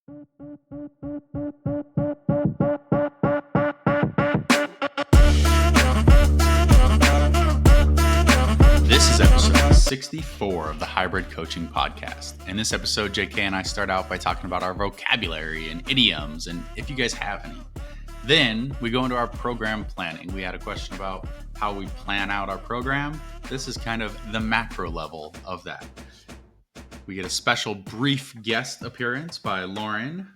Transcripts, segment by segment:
This is episode 64 of the Hybrid Coaching Podcast. In this episode, JK and I start out by talking about our vocabulary and idioms, and if you guys have any. Then we go into our program planning. We had a question about how we plan out our program. This is kind of the macro level of that. We get a special brief guest appearance by Lauren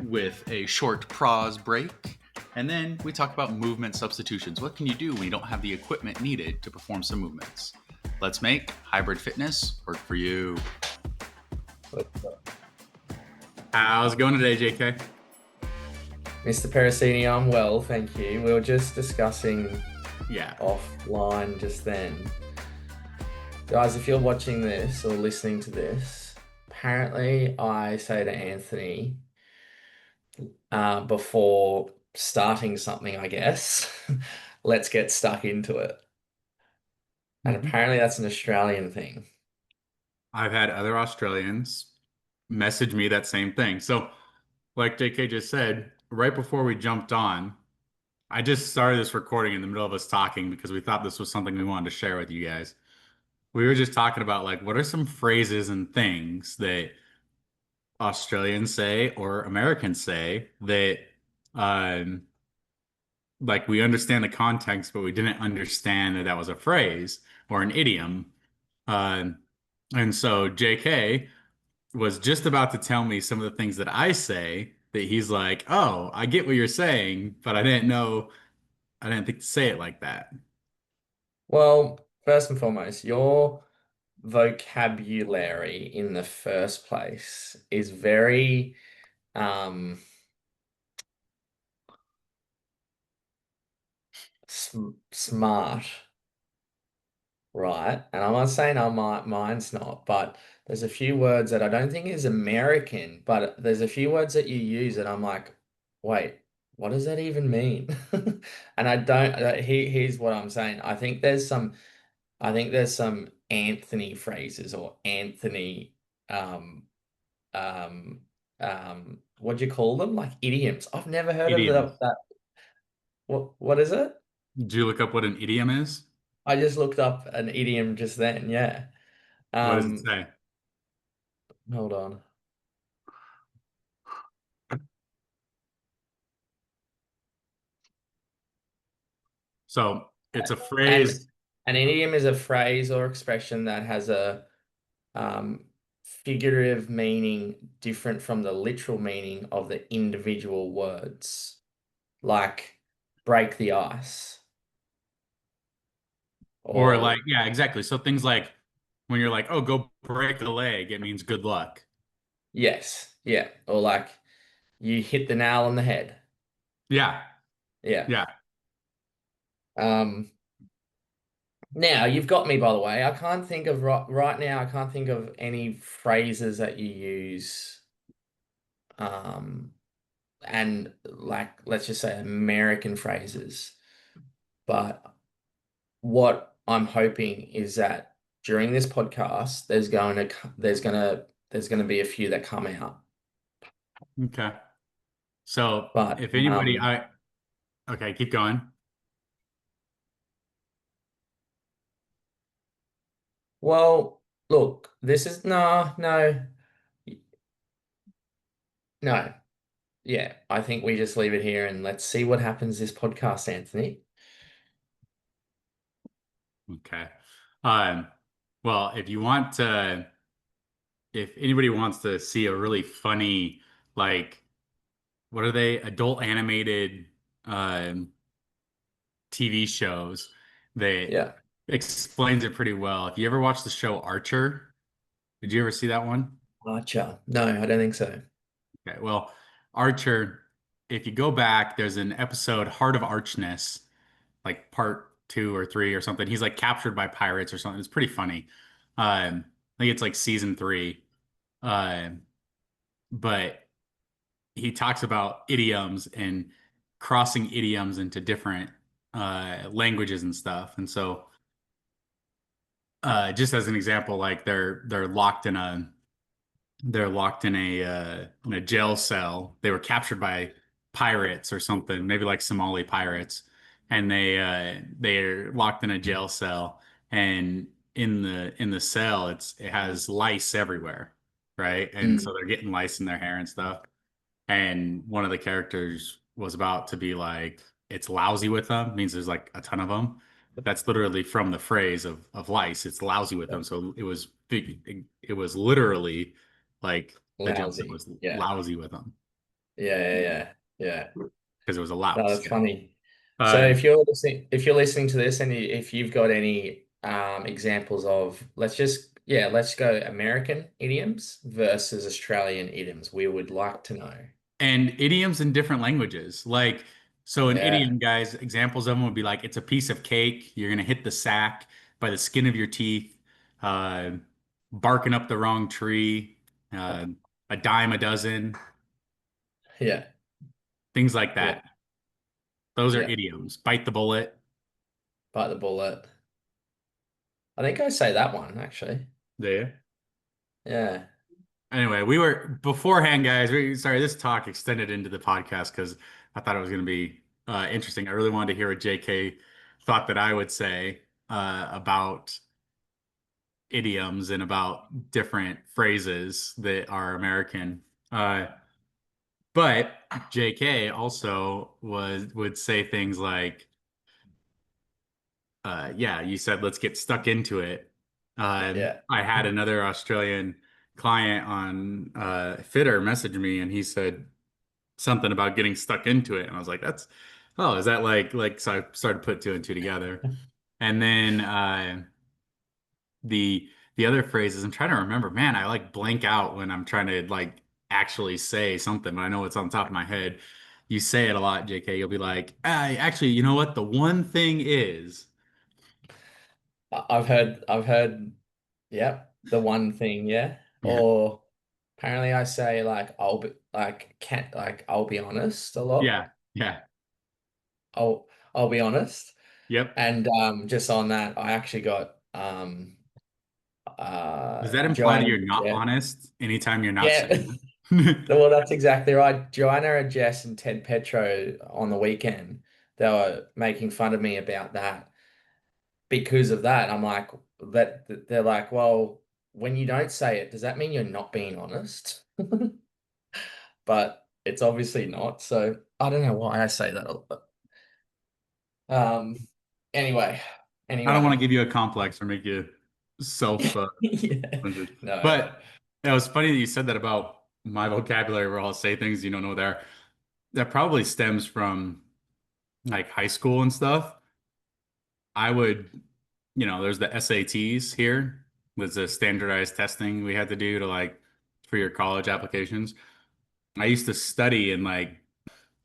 with a short pause break. And then we talk about movement substitutions. What can you do when you don't have the equipment needed to perform some movements? Let's make hybrid fitness work for you. How's it going today, JK? Mr. Pericini, I'm well, thank you. We were just discussing offline just then. Guys, if you're watching this or listening to this, apparently I say to Anthony before starting something, I guess, let's get stuck into it. And apparently that's an Australian thing. I've had other Australians message me that same thing. So, like JK just said, right before we jumped on, I just started this recording in the middle of us talking because we thought this was something we wanted to share with you guys. We were just talking about like what are some phrases and things that Australians say or Americans say that like we understand the context, but we didn't understand that that was a phrase or an idiom. And so JK was just about to tell me some of the things that I say that he's like, oh, I get what you're saying, but I didn't think to say it like that. Well, first and foremost, your vocabulary in the first place is very smart, right? And I'm not saying mine's not, but there's a few words that I don't think is American, but there's a few words that you use and I'm like, wait, what does that even mean? And I don't, here's what I'm saying. I think there's some Anthony phrases or Anthony, um, um, what do you call them? Like idioms. I've never heard of Idiom. that. What is it? Did you look up what an idiom is? I just looked up an idiom just then. Yeah. What does it Um, say? hold on. So it's a And phrase. an idiom is a phrase or expression that has a um, figurative meaning different from the literal meaning of the individual words, like break the ice Or like, or yeah, exactly. So things like when you're like, oh, go break a leg, it means good luck. yes, yeah, or like you hit the nail on the head. Yeah, Yeah. yeah. Um, Now you've got me, by the way. I can't think of right now. I can't think of any phrases that you use. And like let's just say American phrases. But what I'm hoping is that during this podcast, there's going to be a few that come out. Okay. So But if anybody, okay, keep going. well, look, this is no. Yeah, I think we just leave it here and let's see what happens this podcast, Anthony. Okay. Um, well, if anybody wants to see a really funny, like, what are they? Adult animated TV shows that Yeah. explains it pretty well. If you ever watched the show Archer, did you ever see that one? Archer. No, I don't think so. Okay, well, Archer, if you go back, there's an episode, Heart of Archness, like part two or three or something. He's like captured by pirates or something. It's pretty funny. I think it's like season three. Um, but he talks about idioms and crossing idioms into different languages and stuff. And so, just as an example, like they're locked in they're locked in a jail cell. They were captured by pirates or something, maybe like Somali pirates, and they're locked in a jail cell. And in the cell, it has lice everywhere, right? And so Mm, they're getting lice in their hair and stuff. And one of the characters was about to be like, "It's lousy with them," means there's like a ton of them. But that's literally from the phrase of lice. It's lousy with them. So it was literally like the Johnson lousy. was Yeah. lousy with them Yeah, yeah, yeah. Yeah. because it was a No, louse. that's Yeah. funny. So Uh, if you're listening to this and if you've got any examples of let's go American idioms versus Australian idioms, we would like to know. and idioms in different languages. Like, so an Yeah. idiom, guys, examples of them would be like, it's a piece of cake. You're gonna hit the sack by the skin of your teeth. Uh, barking up the wrong tree. Uh, a dime a dozen. Yeah. Things like Yeah. that. Those are Yeah. idioms. Bite the bullet. Bite the bullet. I think I say that one actually. There. Yeah. Anyway, we were beforehand, guys. Sorry, this talk extended into the podcast because I thought it was going to be interesting. I really wanted to hear what JK thought that I would say about idioms and about different phrases that are American. Uh, but JK also would say things like, yeah, you said let's get stuck into it. Yeah. I had another Australian client on Fitter message me, and he said something about getting stuck into it, and I was like, "That's oh, is that like?" So I started to put two and two together, and then the other phrases I'm trying to remember. Man, I like blank out when I'm trying to like actually say something, but I know it's on top of my head. You say it a lot, JK. You'll be like, actually, you know what? The one thing is, I've heard, yeah, the one thing, yeah. yeah, Or apparently I say like I'll be honest a lot. yeah, yeah, I'll be honest. yep. And just on that, I actually got Does that imply that Joanna. you're not Yeah. honest anytime you're not Yeah. saying it? Well, that's exactly right. Joanna and Jess and Ted Petro on the weekend, they were making fun of me about that because of that. I'm like, they're like, well, when you don't say it, does that mean you're not being honest? But it's obviously not. So I don't know why I say that a lot. Um, anyway, I don't want to anyway. give you a complex or make you self Yeah. limited. No, no. But it was funny that you said that about my vocabulary where I'll say things you don't know there. That probably stems from like high school and stuff. I would, there's the SATs here. Was a standardized testing we had to do to like for your college applications. I used to study and like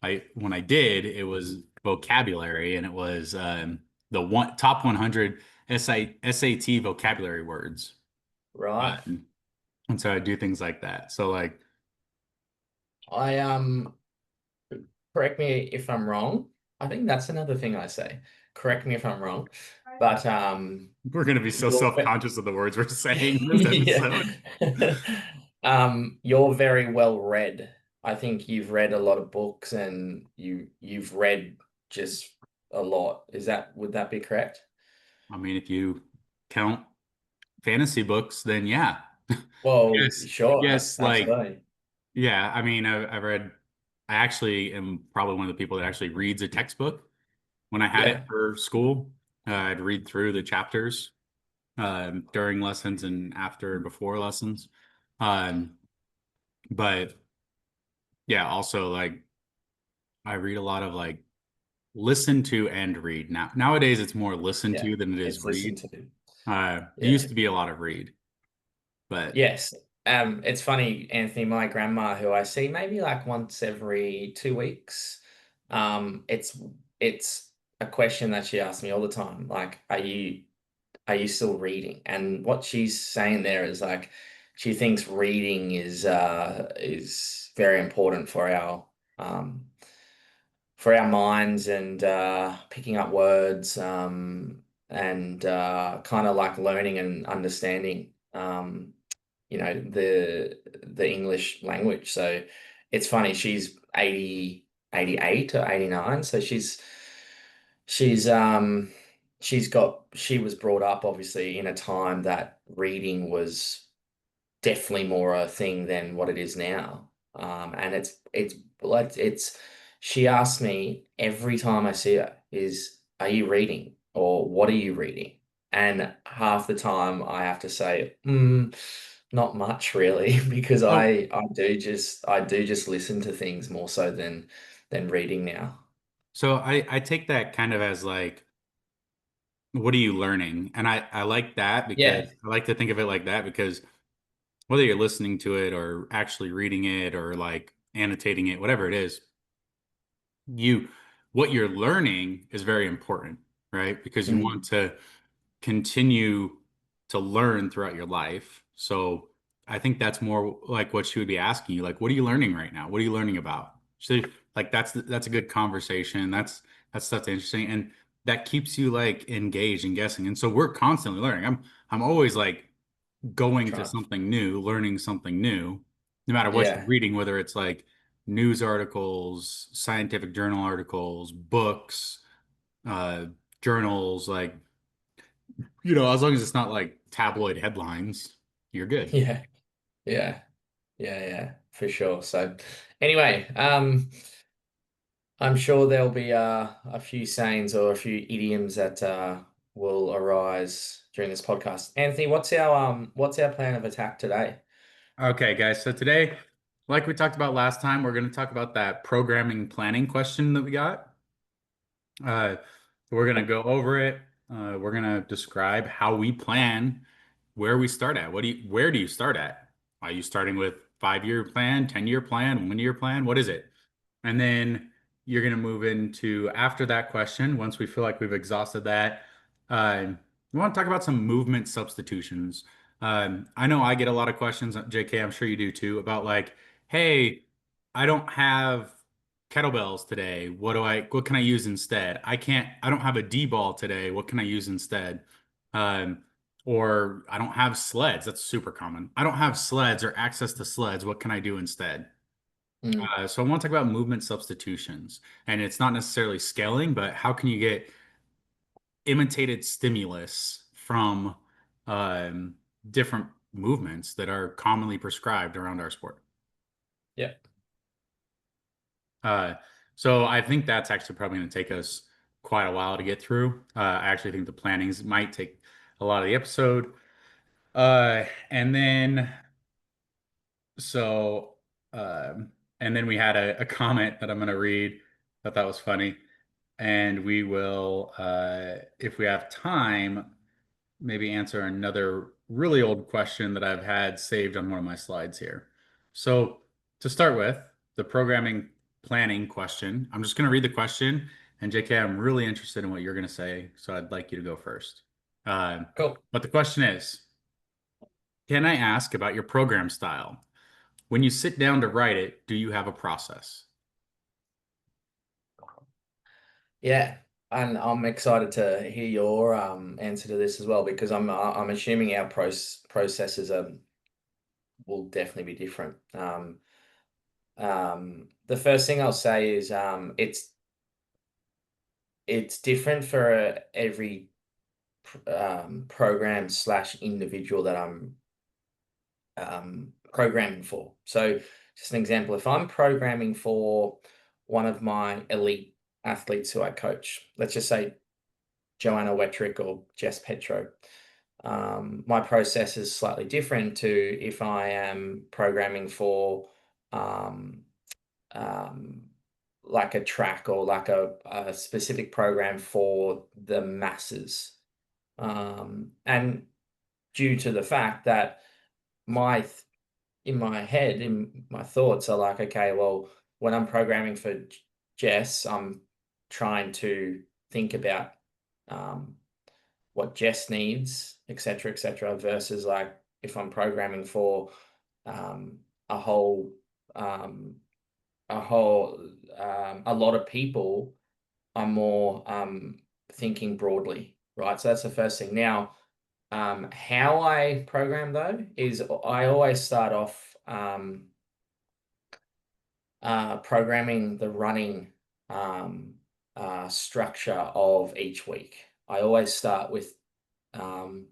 I when I did, it was vocabulary and it was the top 100 SAT vocabulary words. Right. And so I do things like that. So like I correct me if I'm wrong. I think that's another thing I say. Correct me if I'm wrong. But we're gonna be so you're self-conscious of the words we're saying in this yeah. episode. You're very well read. I think you've read a lot of books and you've read just a lot. Would that be correct? I mean, if you count fantasy books, then yeah. Well, Yes, sure, yes, like absolutely. yeah. I mean, I've read. I actually am probably one of the people that actually reads a textbook. When I had it Yeah. for school, I'd read through the chapters during lessons and after and before lessons. Um, but yeah, also like I read a lot of like listen to and read. Nowadays, it's more listen Yeah. to than it is It's listened read. to. It used Yeah. to be a lot of read, but Yes. It's funny, Anthony, my grandma, who I see maybe like once every 2 weeks, it's a question that she asks me all the time. Like, are you still reading? And what she's saying there is like she thinks reading is very important um for our minds and picking up words and kind of like learning and understanding. the English language. So it's funny, she's 88 or 89, so she's um she was brought up obviously in a time that reading was definitely more a thing than what it is now. And it's like she asks me every time I see her is, "Are you reading?" or "What are you reading?" And half the time I have to say, not much really, because Oh, I do just listen to things more so than reading now. so I take that kind of as like, what are you learning? And I like that because Yeah. I like to think of it like that because whether you're listening to it or actually reading it or like annotating it, whatever it is, you what you're learning is very important, right? Because you want Mm, to continue to learn throughout your life. So I think that's more like what she would be asking you, like, what are you learning right now? What are you learning about? So like that's a good conversation. That's stuff that's interesting. And that keeps you like engaged and guessing. And so we're constantly learning. I'm always like going to try. something new, learning something new, no matter what you're Yeah. reading, whether it's like news articles, scientific journal articles, books, uh, journals, like, as long as it's not like tabloid headlines, you're good. Yeah. Yeah. Yeah, for sure. So anyway, I'm sure there'll be a few sayings or a few idioms that will arise during this podcast. Anthony, what's our plan of attack today? Okay, guys. So today, like we talked about last time, we're going to talk about that programming planning question that we got. Uh, we're going to go over it. We're going to describe how we plan where we start at. Where do you start at? Are you starting with 5-year plan, 10-year plan, 1-year plan? What is it? And then you're going to move into after that question, once we feel like we've exhausted that, we want to talk about some movement substitutions. I know I get a lot of questions, JK, I'm sure you do too, about like, hey, I don't have kettlebells today. What can I use instead? I don't have a D ball today. What can I use instead? Um, or I don't have sleds. That's super common. I don't have sleds or access to sleds. What can I do instead? Mm, So I want to talk about movement substitutions, and it's not necessarily scaling, but how can you get imitated stimulus from um, different movements that are commonly prescribed around our sport? yeah, Uh, so I think that's actually probably going to take us quite a while to get through. I actually think the plannings might take a lot of the episode. And then so and then we had a comment that I'm going to read. Thought that was funny. And we will, if we have time, maybe answer another really old question that I've had saved on one of my slides here. So, to start with, the programming planning question, I'm just going to read the question. And JK, I'm really interested in what you're going to say. So, I'd like you to go first. Uh, cool. but the question is, can I ask about your program style? When you sit down to write it, do you have a process? Yeah, and I'm excited to hear your answer to this as well because I'm assuming our processes will definitely be different. The first thing I'll say is it's different for every program slash individual that I'm programming for. So, just an example, if I'm programming for one of my elite athletes who I coach, let's just say Joanna Wetrick or Jess Petro, my process is slightly different to if I am programming for um, um, like a track or like a specific program for the masses. And due to the fact that my in my head, in my thoughts are like, okay, well, when I'm programming for Jess, I'm trying to think about um, what Jess needs, et cetera, versus like if I'm programming for um, a whole, um, a whole, a lot of people, I'm more thinking broadly, right? So that's the first thing. Now, How I program though is I always start off programming the running um, structure of each week. I always start with um,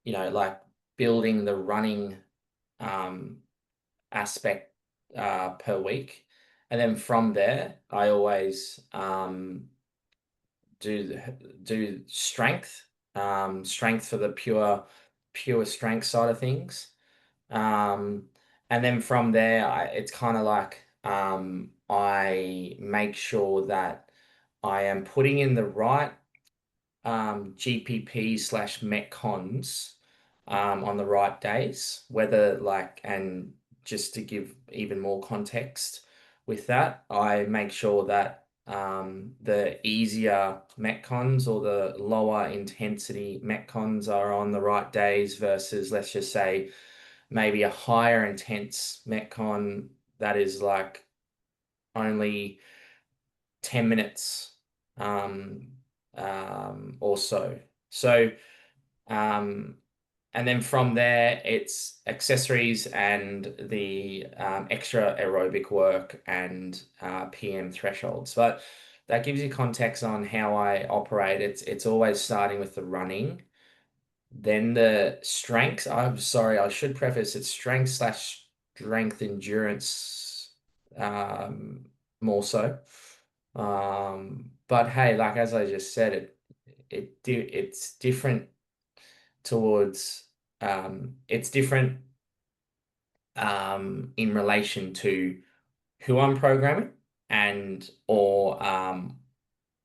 like building the running um, aspect per week. And then from there, I always do strength for the pure strength side of things. Um, and then from there, it's kind of like I make sure that I am putting in the right GPP slash Metcons on the right days, whether like, and just to give even more context with that, I make sure that the easier Metcons or the lower intensity Metcons are on the right days versus, let's just say, maybe a higher intense Metcon that is like only 10 minutes um, or so. So, um, and then from there, it's accessories and the extra aerobic work and PM thresholds. But that gives you context on how I operate. It's always starting with the running, then the strength. I'm sorry, I should preface it's strength slash strength endurance, more so. But hey, like as I just said, it's different towards it's different in relation to who I'm programming and or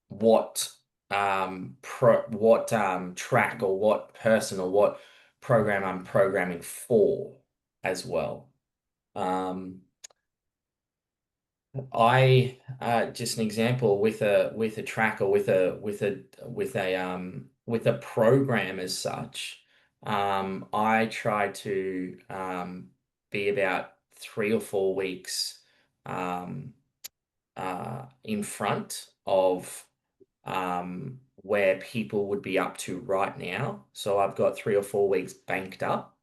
what what track or what person or what program I'm programming for as well. Um, I just an example with a track or with a program as such. I try to be about 3 or 4 weeks um, in front of where people would be up to right now. So I've got 3 or 4 weeks banked up.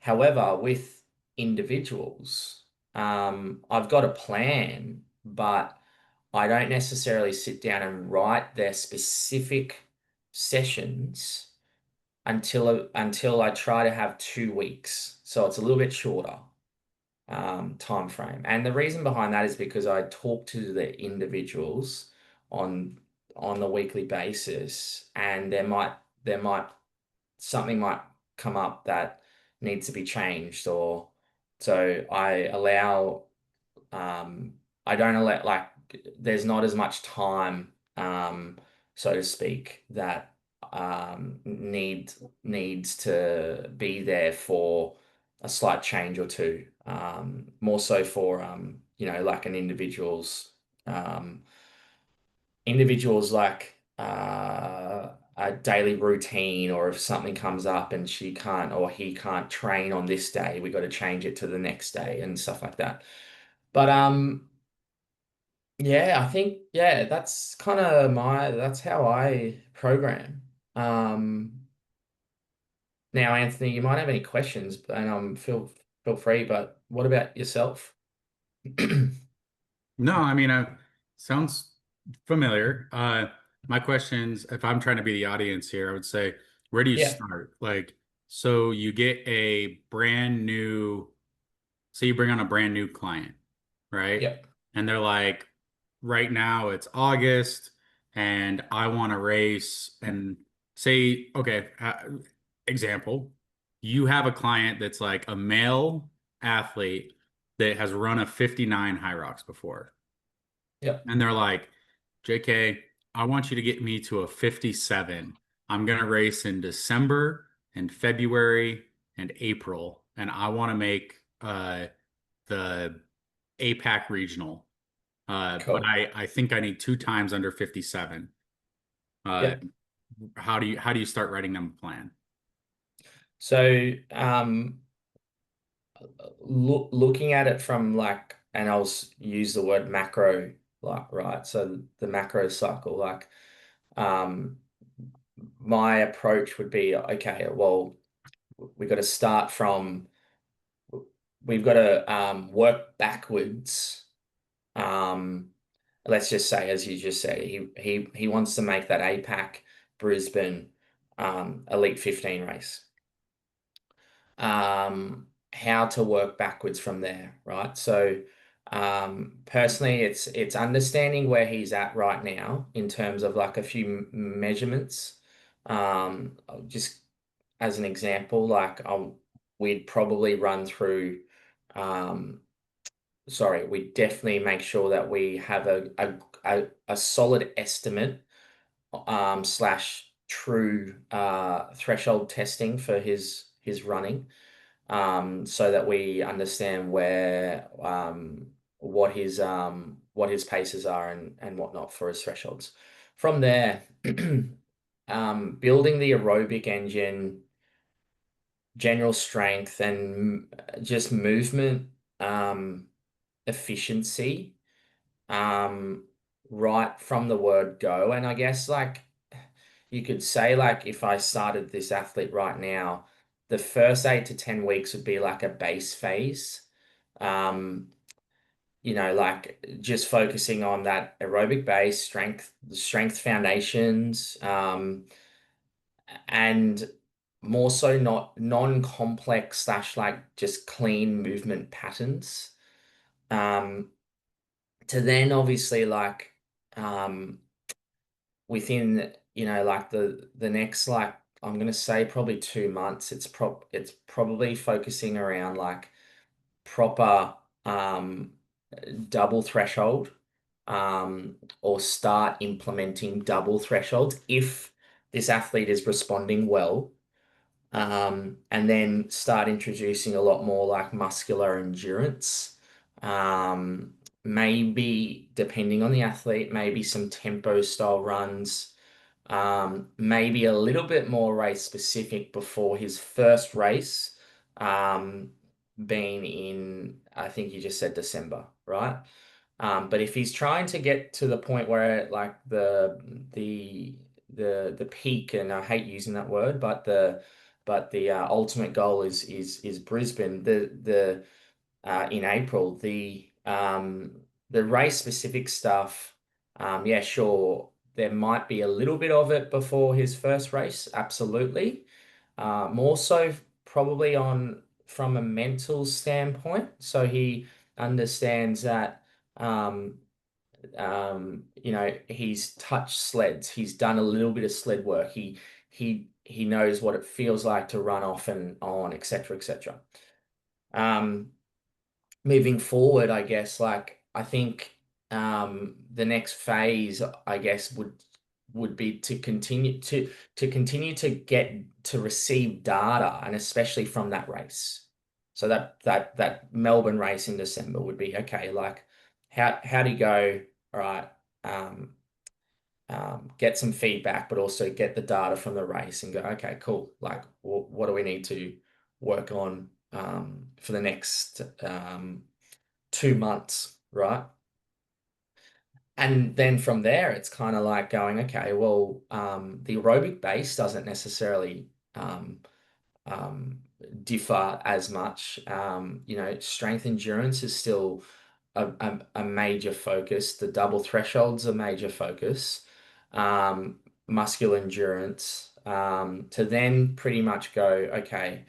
However, with individuals, I've got a plan, but I don't necessarily sit down and write their specific sessions until I try to have 2 weeks. So it's a little bit shorter time frame. And the reason behind that is because I talk to the individuals on on the weekly basis, and there might something might come up that needs to be changed, or so um I don't allow like there's not as much time so to speak that needs to be there for a slight change or two, more so for like an um individuals like a daily routine, or if something comes up and she can't or he can't train on this day, we got to change it to the next day and stuff like that. But yeah, I think yeah, that's how I program. Um Now, Anthony, you might have any questions, and feel free, but what about yourself? No, I mean, sounds familiar. My questions, if I'm trying to be the audience here, I would say, where do you Yeah, start? Like, so you get a brand new, say you bring on a brand new client, right? yep, And they're like, right now it's August and I want to race and say, okay, example, you have a client that's like a male athlete that has run a 59 high rocks before. yep, And they're like, JK, I want you to get me to a 57. I'm going to race in December and February and April, and I want to make the APAC regional. But cool. I think I need 2 times under 57. Uh, Yep. how do you start writing them a plan? So, looking at it from like, and use the word macro, like, right? So the macro cycle, like, um, my approach would be, okay, well, we've got to start from, we've got to work backwards. Um, let's just say, as you just said, he wants to make that APAC Brisbane Elite 15 race. How to work backwards from there, right? So, personally, it's understanding where he's at right now in terms of like a few measurements. Just as an example, we'd probably run through. Um, sorry, we definitely make sure that we have a solid estimate slash true threshold testing for his running, so that we understand where what his paces are and whatnot for his thresholds. From there, building the aerobic engine, general strength, and just movement efficiency, um, right from the word go. And I guess like you could say like if I started this athlete right now, the first 8 to 10 weeks would be like a base phase. Um, like just focusing on that aerobic base, strength foundations, and more so not non-complex slash like just clean movement patterns. Um, to then obviously like um within like the next like I'm gonna say probably 2 months, it's probably focusing around like proper um double threshold, or start implementing double thresholds if this athlete is responding well, and then start introducing a lot more like muscular endurance. Um, Maybe depending on the athlete, maybe some tempo style runs, maybe a little bit more race specific before his first race, um, being in, I think you just said December, right? But if he's trying to get to the point where like the peak, and I hate using that word, but the ultimate goal is Brisbane, the in April. The race specific stuff, yeah, sure, there might be a little bit of it before his first race, absolutely. More so probably on from a mental standpoint, so he understands that um, he's touched sleds, he's done a little bit of sled work, he knows what it feels like to run off and on, etc., etc. Um, Moving forward, I guess, like I think the next phase, I guess, would be to continue to get to receive data, and especially from that race. So that Melbourne race in December would be okay, like how do you go? All right, um, get some feedback, but also get the data from the race and go, okay, cool. Like, what do we need to work on for the next 2 months, right? And then from there, it's kind of like going, okay, well, the aerobic base doesn't necessarily um, um, differ as much. Strength endurance is still a major focus. The double threshold's a major focus. Muscular endurance. To then pretty much go, okay,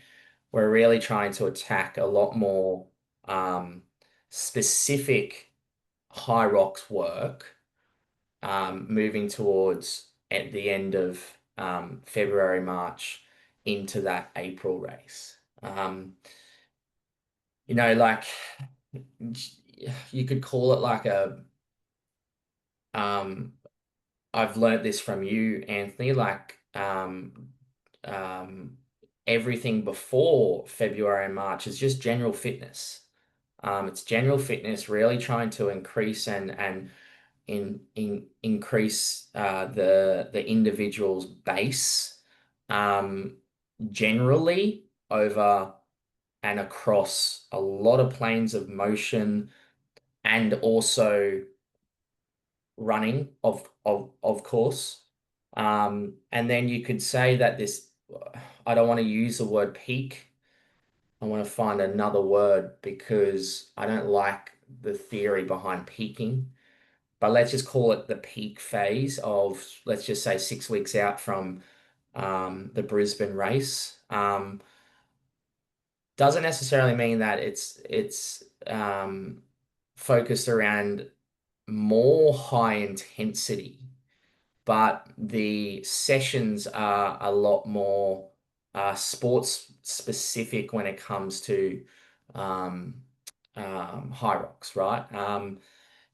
we're really trying to attack a lot more um, specific high rocks work, moving towards at the end of February, March into that April race. Like you could call it like um, I've learned this from you, Anthony, like um, everything before February and March is just general fitness. It's general fitness, really trying to increase and increase the individual's base, um, generally over and across a lot of planes of motion, and also running of course. And then you could say that this, I don't want to use the word peak. I want to find another word because I don't like the theory behind peaking. But let's just call it the peak phase of, let's just say 6 weeks out from the Brisbane race. Doesn't necessarily mean that it's focused around more high intensity, but the sessions are a lot more sports specific when it comes to um, high rocks, right?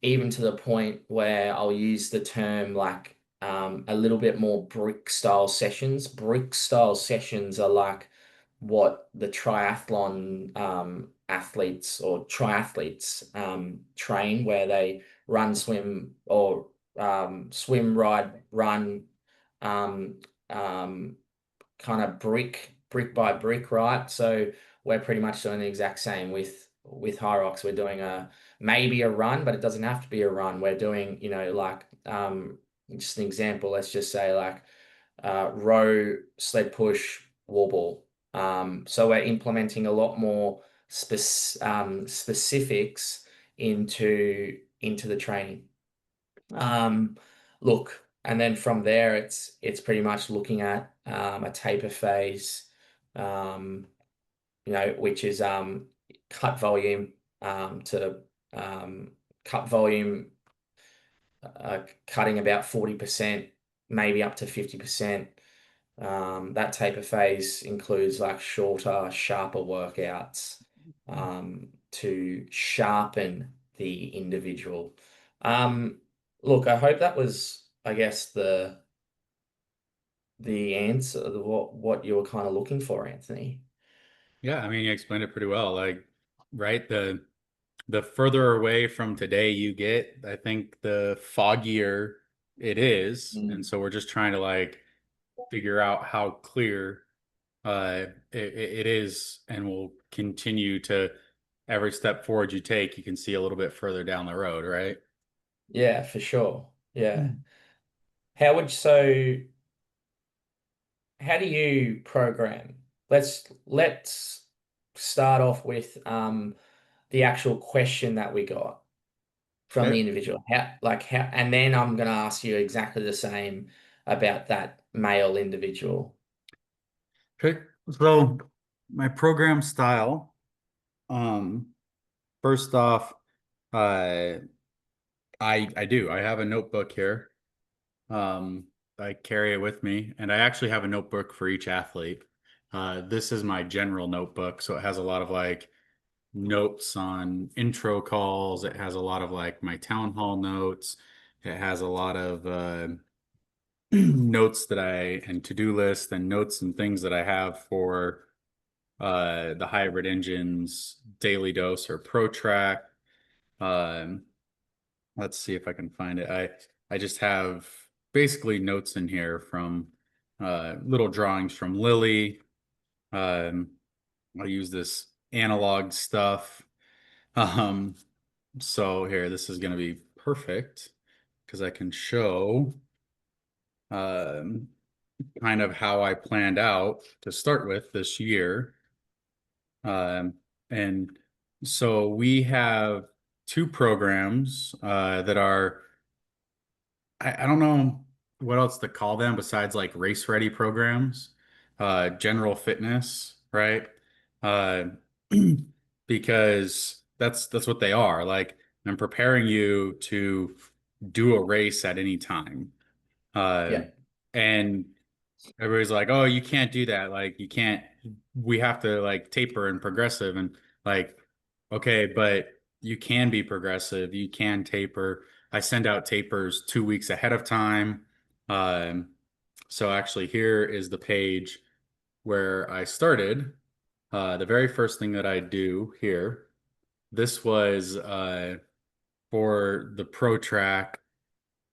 Even to the point where I'll use the term like a little bit more brick style sessions. Brick style sessions are like what the triathlon athletes or triathletes train, where they run, swim, or swim, ride, run, um, um, kind of brick by brick, right? So we're pretty much doing the exact same with high rocks. We're doing a maybe a run, but it doesn't have to be a run. We're doing, like just an example, let's just say like row, sled push, wall ball. So we're implementing a lot more specifics into the training. Um, Look, and then from there, it's pretty much looking at a taper phase, um, which is cut volume to um, cut volume, cutting about 40%, maybe up to 50%. That taper phase includes like shorter, sharper workouts to sharpen the individual. Um, Look, I hope that was, I guess, the answer, what you were kind of looking for, Anthony. Yeah, I mean, you explained it pretty well. Like, right, the further away from today you get, I think the foggier it is. And Mm. so we're just trying to like figure out how clear it is and will continue to every step forward you take, you can see a little bit further down the road, right? Yeah, for sure. Yeah. Mm. How would so how do you program? Let's start off with the actual question that we got from Okay. the individual. How, and then I'm going to ask you exactly the same about that male individual. Okay. So my program style, um, first off, uh, I do. I have a notebook here. Um, I carry it with me, and I actually have a notebook for each athlete. This is my general notebook, so it has a lot of like notes on intro calls. It has a lot of like my town hall notes. It has a lot of notes that I and to-do lists and notes and things that I have for the hybrid engines, daily dose or pro track. Um, let's see if I can find it. I just have basically notes in here from little drawings from Lily. Um, I'll use this analog stuff. Um, so here, this is going to be perfect because I can show um, kind of how I planned out to start with this year. Um, and so we have two programs that are I don't know what else to call them besides like race ready programs, general fitness, right? Uh, because that's what they are. Like I'm preparing you to do a race at any time. Yeah. And everybody's like, "Oh, you can't do that. Like you can't we have to like taper and progressive and like okay, but you can be progressive. You can taper. I send out tapers 2 weeks ahead of time. Um, so actually here is the page where I started. The very first thing that I do here, this was for the pro track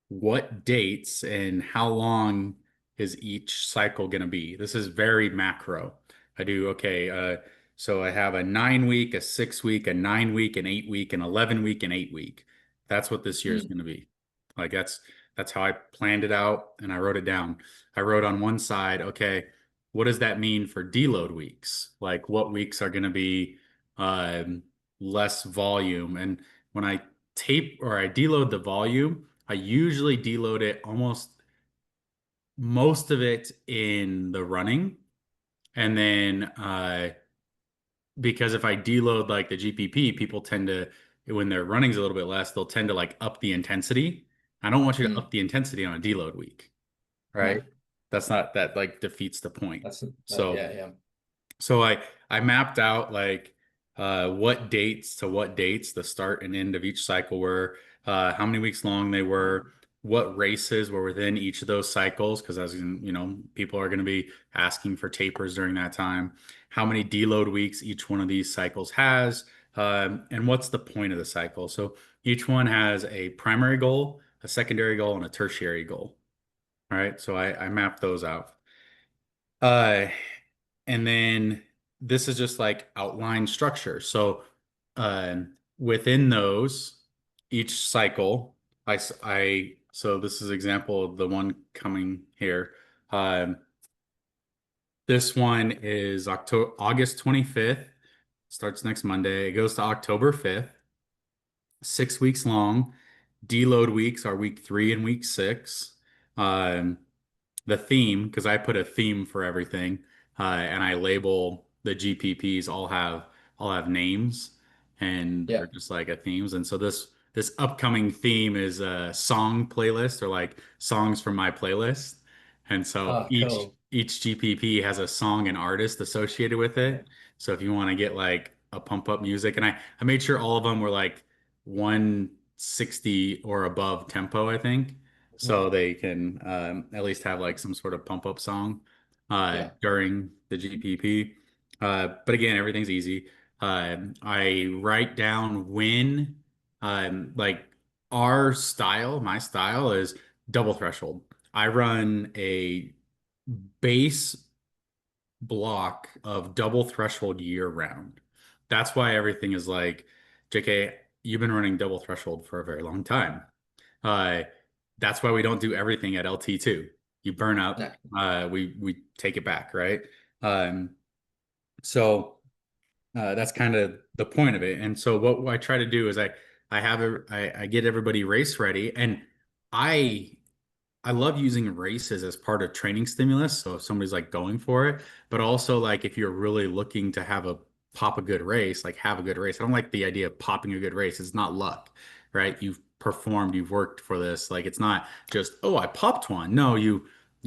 what dates and how long is each cycle going to be. This is very macro. I do, okay, so I have a 9 week, a 6 week, a 9 week, an 8 week, an 11 week, and 8 week. That's what this year is Mm. going to be. Like That's how I planned it out and I wrote it down. I wrote on one side, okay, what does that mean for deload weeks? Like what weeks are going to be um, less volume? And when I tape or I deload the volume, I usually deload it almost most of it in the running. And then because if I deload like the GPP, people tend to, when their running's a little bit less, they'll tend to like up the intensity. I don't want you to Mm, up the intensity on a deload week, right? no, That's not that like defeats the point. that's So yeah, yeah. so I mapped out like what dates to what dates the start and end of each cycle were, how many weeks long they were, what races were within each of those cycles, because as you know, people are going to be asking for tapers during that time, how many deload weeks each one of these cycles has, and what's the point of the cycle. So each one has a primary goal, a secondary goal, and a tertiary goal. All right, so I mapped those out. Uh, and then this is just like outline structure. So within those, each cycle, so this is example of the one coming here. Um, this one is August 25th, starts next Monday. It goes to October 5th, 6 weeks long. Deload weeks are week 3 and week 6. Um, the theme, because I put a theme for everything, and I label the GPPs all have names, and they're Yeah. just like a themes. And so this upcoming theme is a song playlist or like songs from my playlist. And so Oh, each cool. each GPP has a song and artist associated with Yeah. it. So if you want to get like a pump up music, and I made sure all of them were like 160 or above tempo, I think, Mm, so they can at least have like some sort of pump up song yeah. during the GPP. But again, everything's easy. I write down when, like my style is double threshold. I run a base block of double threshold year round. That's why everything is like, JK, you've been running double threshold for a very long time. Uh, that's why we don't do everything at LT2. You burn No. up, we take it back, right? Um, so that's kind of the point of it. And so what I try to do is I get everybody race ready, and I I love using races as part of training stimulus. So if somebody's like going for it, but also like if you're really looking to have a pop a good race, like have a good race. I don't like the idea of popping a good race. It's not luck, right? You've performed, you've worked for this. Like it's not just, oh, I popped one. No, you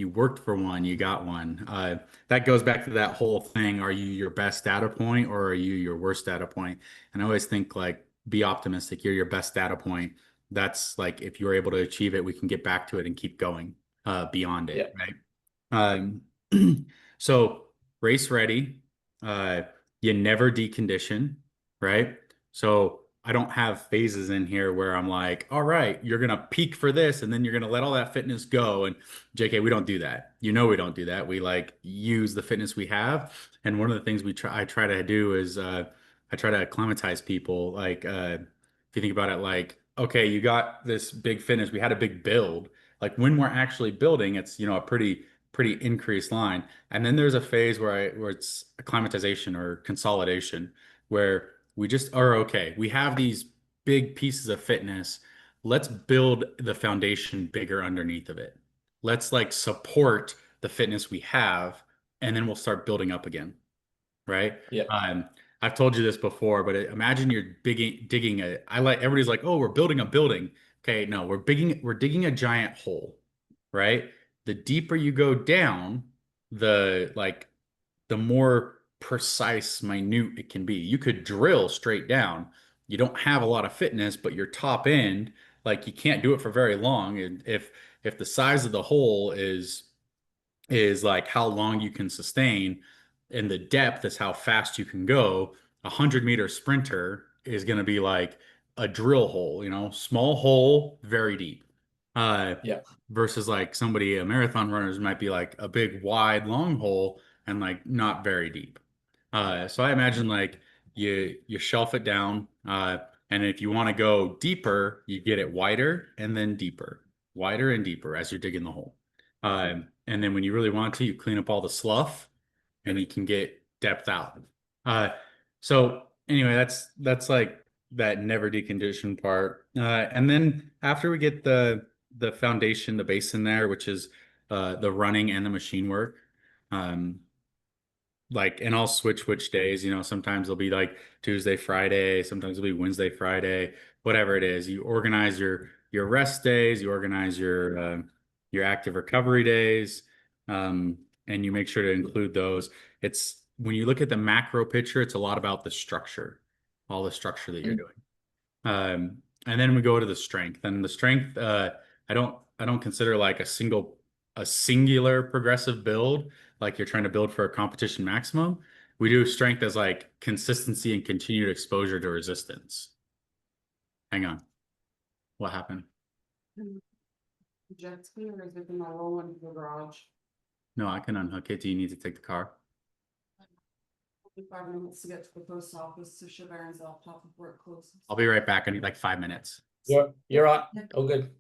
worked for one, you got one. That goes back to that whole thing. Are you your best data point or are you your worst data point? And I always think like be optimistic. You're your best data point. That's like if you're able to achieve it, we can get back to it and keep going beyond it, Yeah. right? Um, so race ready, uh, you never decondition, right? So I don't have phases in here where I'm like, all right, you're gonna peak for this, and then you're gonna let all that fitness go. And JK, we don't do that. You know, we don't do that. We like use the fitness we have. And one of the things I try to do is I try to acclimatize people. Like if you think about it, like, okay, you got this big fitness, we had a big build. Like when we're actually building, it's a pretty increased line. And then there's a phase where it's acclimatization or consolidation, where we just are okay. We have these big pieces of fitness. Let's build the foundation bigger underneath of it. Let's like support the fitness we have, and then we'll start building up again, right? Yeah. Um, I've told you this before, but imagine you're digging a. I like everybody's like, oh, we're building a building. Okay, no, we're digging a giant hole, right? The deeper you go down, the more precise, minute it can be. You could drill straight down. You don't have a lot of fitness, but your top end, like you can't do it for very long. And if the size of the hole is like how long you can sustain, and the depth is how fast you can go. A 100-meter sprinter is going to be like a drill hole, small hole, very deep. Uh, Yeah. versus like a marathon runners might be like a big, wide, long hole and like not very deep. So I imagine like you shelf it down, and if you want to go deeper, you get it wider and then deeper. wider and deeper as you're digging the hole. And then when you really want to, you clean up all the slough and you can get depth out. Uh, so anyway, that's like that never decondition part. And then after we get the foundation, the base in there, which is the running and the machine work, um, like, and I'll switch which days, sometimes it'll be like Tuesday, Friday, sometimes it'll be Wednesday, Friday, whatever it is. You organize your rest days, you organize your active recovery days, and you make sure to include those. It's when you look at the macro picture, it's a lot about the structure, all the structure that you're Mm. doing. And then we go to the strength. And the strength, I don't consider like a singular progressive build, like you're trying to build for a competition maximum. We do strength as like consistency and continued exposure to resistance. Hang on. What happened? Jet ski or is it gonna roll into the garage? No, I can unhook it. Do you need to take the car? 5 minutes to get to the post office to ship Aaron's laptop before it closes. I'll be right back. I need like 5 minutes. You're right. All good.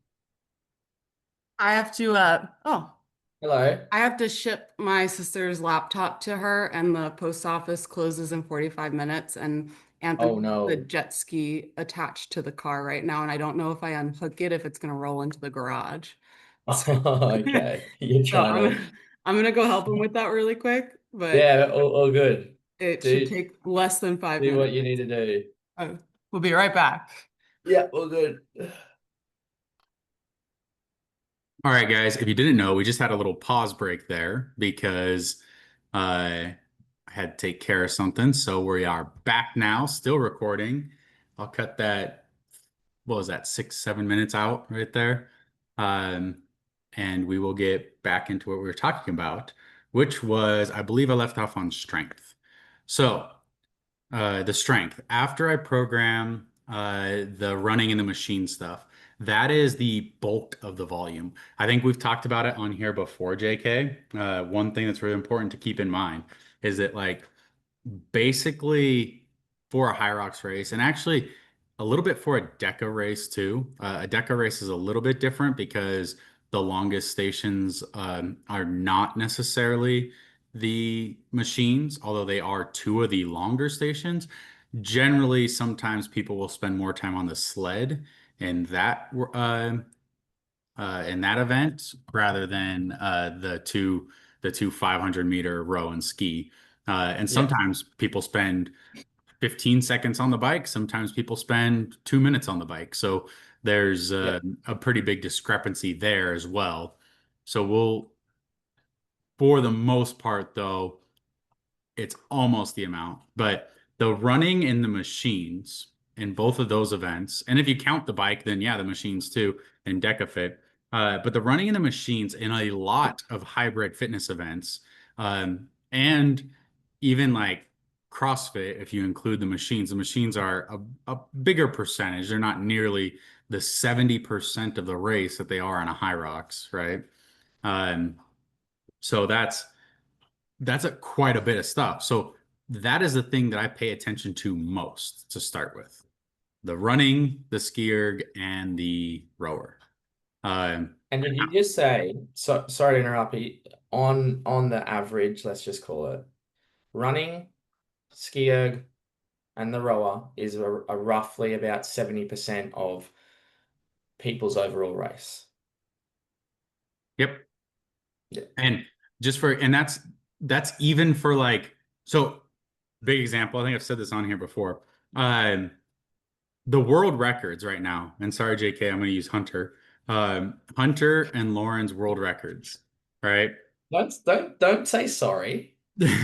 I have to Hello. I have to ship my sister's laptop to her and the post office closes in 45 minutes and Anthony Oh has the no. jet ski attached to the car right now and I don't know if I unhook it if it's gonna roll into the garage. So, Okay. You're so trying to. I'm gonna go help him with that really quick, but Yeah, all good. it should Do take less than 5 do minutes. what you need to do. Oh, we'll be right back. Yeah, all good. All right, guys, if you didn't know, we just had a little pause break there because I had to take care of something. So we are back now, still recording. I'll cut that, what was that, 6, 7 minutes out right there. Um, and we will get back into what we were talking about, which was, I believe I left off on strength. So the strength. After I program the running and the machine stuff, that is the bulk of the volume. I think we've talked about it on here before, JK. One thing that's really important to keep in mind is that like basically for a high rocks race and actually a little bit for a deca race too. A deca race is a little bit different because the longest stations are not necessarily the machines, although they are two of the longer stations. Generally, sometimes people will spend more time on the sled in that event rather than the two 500-meter row and ski. And Yeah, sometimes people spend 15 seconds on the bike. Sometimes people spend 2 minutes on the bike. So there's yeah. a pretty big discrepancy there as well. So for the most part, though, it's almost the amount. But the running and the machines in both of those events, and if you count the bike, then yeah, the machines too, and DecaFit. But the running and the machines in a lot of hybrid fitness events, and even like CrossFit, if you include the machines are a bigger percentage. They're not nearly the 70% of the race that they are on a high rocks, right? Um, so that's quite a bit of stuff. So that is the thing that I pay attention to most to start with. The running, the ski erg, and the rower. Um, And did you just say, so sorry to interrupt you, on the average, let's just call it, running, ski erg, and the rower is a roughly about 70% of people's overall race. yep. Yeah. And that's even for like so big example. I think I've said this on here before. Um, the world records right now, and sorry, JK, I'm going to use Hunter. Hunter and Lauren's world records, right? Don't say sorry.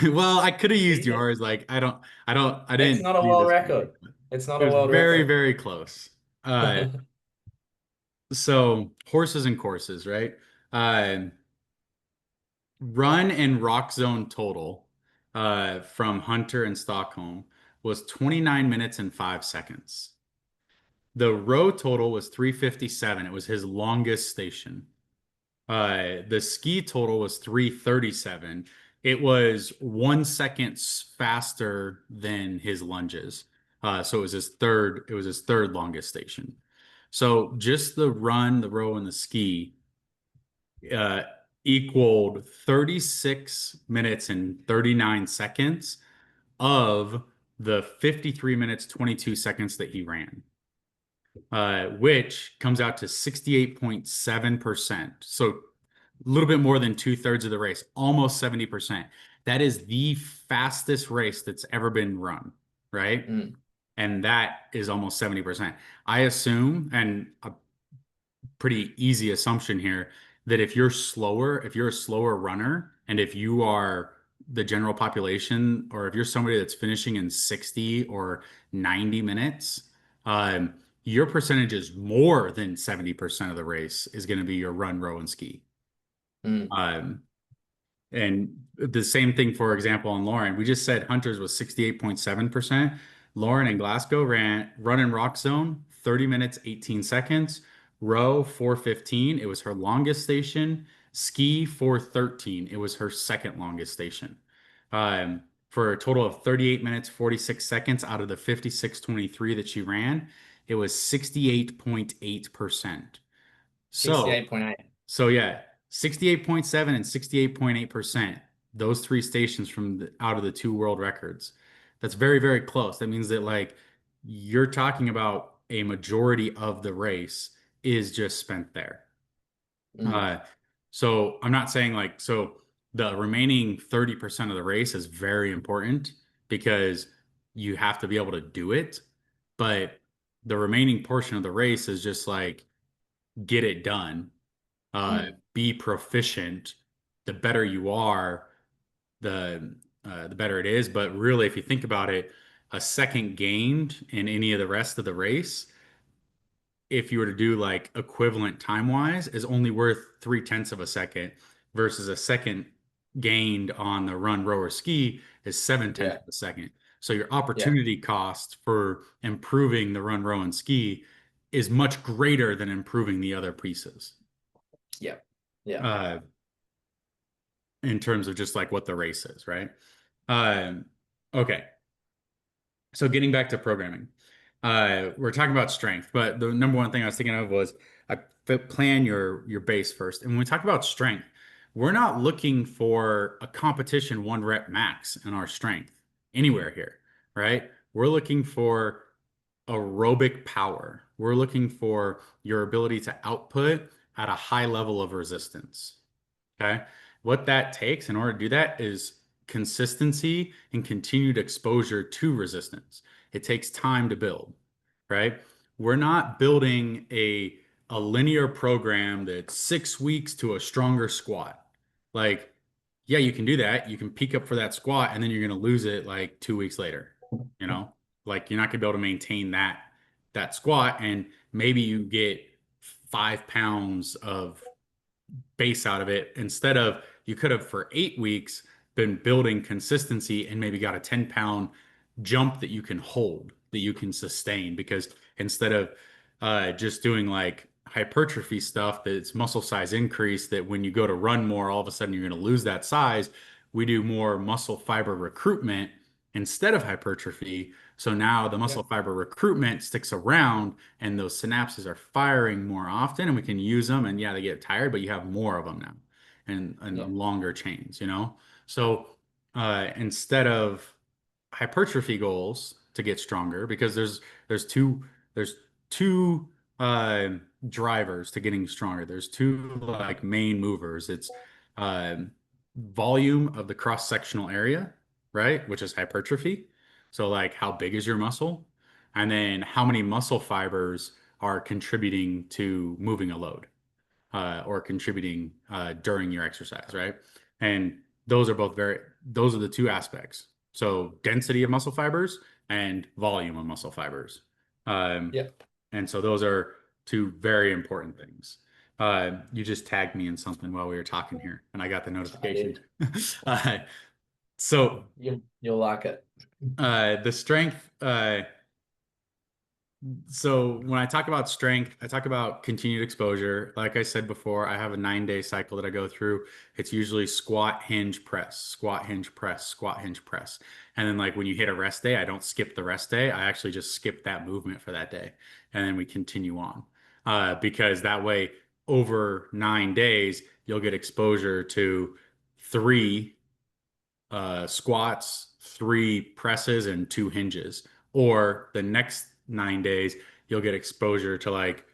Well, I could have used yours. Like, I It's didn't not a do world this. record. It's not It a was world very, record. very close. So horses and courses, right? Uh, run and rock zone total from Hunter and Stockholm was 29 minutes and 5 seconds. The row total was 3:57. It was his longest station. The ski total was 3:37. It was 1 second faster than his lunges. So it was his third longest station. So just the run, the row, and the ski uh, equaled 36 minutes and 39 seconds of the 53 minutes, 22 seconds that he ran, which comes out to 68.7%. So a little bit more than two-thirds of the race, almost 70%. That is the fastest race that's ever been run, right? Mm, And that is almost 70%. I assume, and a pretty easy assumption here, that if you're a slower runner, and if you are the general population, or if you're somebody that's finishing in 60 or 90 minutes, your percentage is more than 70% of the race is going to be your run, row, and ski. mm, Um, and the same thing, for example, on Lauren. We just said Hunter's was 68.7%. Lauren in Glasgow ran run and rock zone, 30 minutes, 18 seconds. Row, 4:15. It was her longest station. Ski, 4:13. It was her second longest station. For a total of 38 minutes, 46 seconds out of the 56:23 that she ran, it was 68.8%. So 68.8. so yeah, 68.7 and 68.8%. Those three stations from out of the two world records. That's very, very close. That means that like you're talking about a majority of the race is just spent there. Mm, Uh, so I'm not saying like so the remaining 30% of the race is very important because you have to be able to do it, but the remaining portion of the race is just like get it done, mm, be proficient. The better you are, the better it is. But really, if you think about it, a second gained in any of the rest of the race, if you were to do like equivalent time wise, is only worth 3/10 of a second versus a second gained on the run, row, or ski is 7/10 yeah, of a second. So your yeah, opportunity cost for improving the run, row, and ski is much greater than improving the other pieces. yeah, yeah. Uh, in terms of just like what the race is, right? Um, okay. So getting back to programming, we're talking about strength, but the number one thing I was thinking of was plan your base first. And when we talk about strength, we're not looking for a competition one rep max in our strength anywhere here, right? We're looking for aerobic power. We're looking for your ability to output at a high level of resistance. Okay. What that takes in order to do that is consistency and continued exposure to resistance. It takes time to build, right? We're not building a linear program that's 6 weeks to a stronger squat. Like, yeah, you can do that. You can peak up for that squat and then you're going to lose it like 2 weeks later, you know? Like you're not going to be able to maintain that squat and maybe you get 5 pounds of base out of it instead of you could have for 8 weeks been building consistency and maybe got a 10-pound jump that you can hold, that you can sustain. Because instead of just doing like hypertrophy stuff that's muscle size increase, that when you go to run more, all of a sudden you're going to lose that size, we do more muscle fiber recruitment instead of hypertrophy. So now the Yeah, muscle fiber recruitment sticks around and those synapses are firing more often and we can use them. And yeah, they get tired, but you have more of them now and yeah, longer chains, you know? So instead of hypertrophy goals to get stronger, because there's two there's two uh, drivers to getting stronger. There's two like main movers. It's um, volume of the cross-sectional area, right? Which is hypertrophy. So like how big is your muscle? And then how many muscle fibers are contributing to moving a load or contributing during your exercise, right? And those are the two aspects. So density of muscle fibers and volume of muscle fibers. Um, yeah. and so those are two very important things. You just tagged me in something while we were talking here, and I got the I notification. did. uh, so You'll like it. the strength. So when I talk about strength, I talk about continued exposure. Like I said before, I have a 9-day cycle that I go through. It's usually squat, hinge, press, squat, hinge, press, squat, hinge, press. And then like when you hit a rest day, I don't skip the rest day. I actually just skip that movement for that day. And then we continue on. because that way over 9 days you'll get exposure to three squats, three presses, and two hinges. Or the next 9 days you'll get exposure to like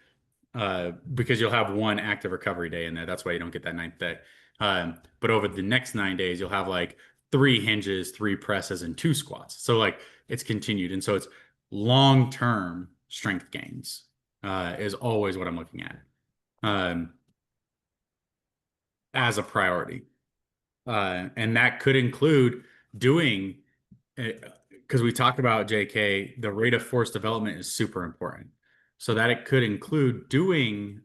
because you'll have one active recovery day in there. That's why you don't get that ninth day. But over the next 9 days, you'll have like three hinges, three presses, and two squats. So like it's continued. And so it's long-term strength gains is always what I'm looking at um, as a priority. And that could include doing because we talked about JK, the rate of force development is super important. So that it could include doing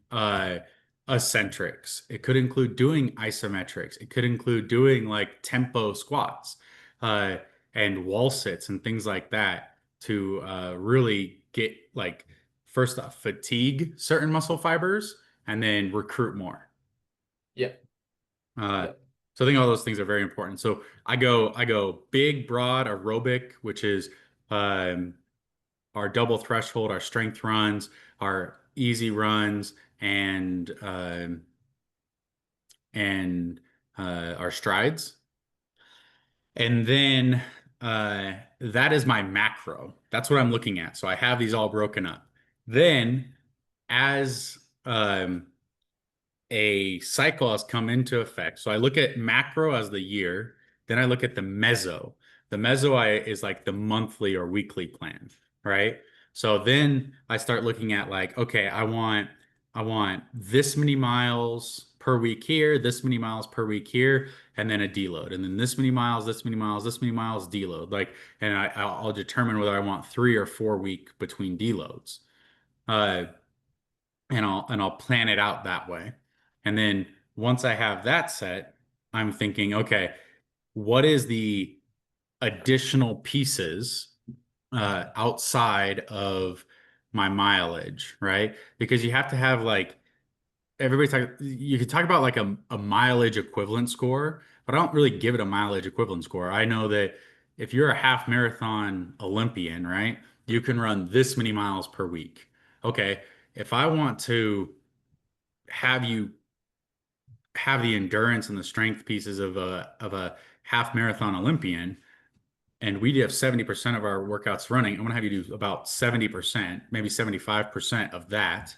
eccentrics. It could include doing isometrics. It could include doing like tempo squats uh, and wall sits and things like that to really get like first off fatigue certain muscle fibers and then recruit more. Yeah. Uh, Yeah. so I think all those things are very important. So I go big, broad, aerobic, which is um, our double threshold, our strength runs, our easy runs, and our strides. And then that is my macro. That's what I'm looking at. So I have these all broken up. Then as a cycle has come into effect. So I look at macro as the year, then I look at the meso. The is like the monthly or weekly plan, right? So then I start looking at like, okay, I want this many miles per week here, this many miles per week here, and then a deload, and then this many miles, this many miles, this many miles deload. Like, and I'll determine whether I want 3 or 4 week between deloads. Uh, and I'll plan it out that way. And then once I have that set, I'm thinking, okay, what is the additional pieces outside of my mileage, right? Because you have to have like you could talk about like a mileage equivalent score, but I don't really give it a mileage equivalent score. I know that if you're a half marathon Olympian, right, you can run this many miles per week. Okay, if I want to have you have the endurance and the strength pieces of a half marathon Olympian, and we have 70% of our workouts running, I'm gonna have you do about 70%, maybe 75% of that,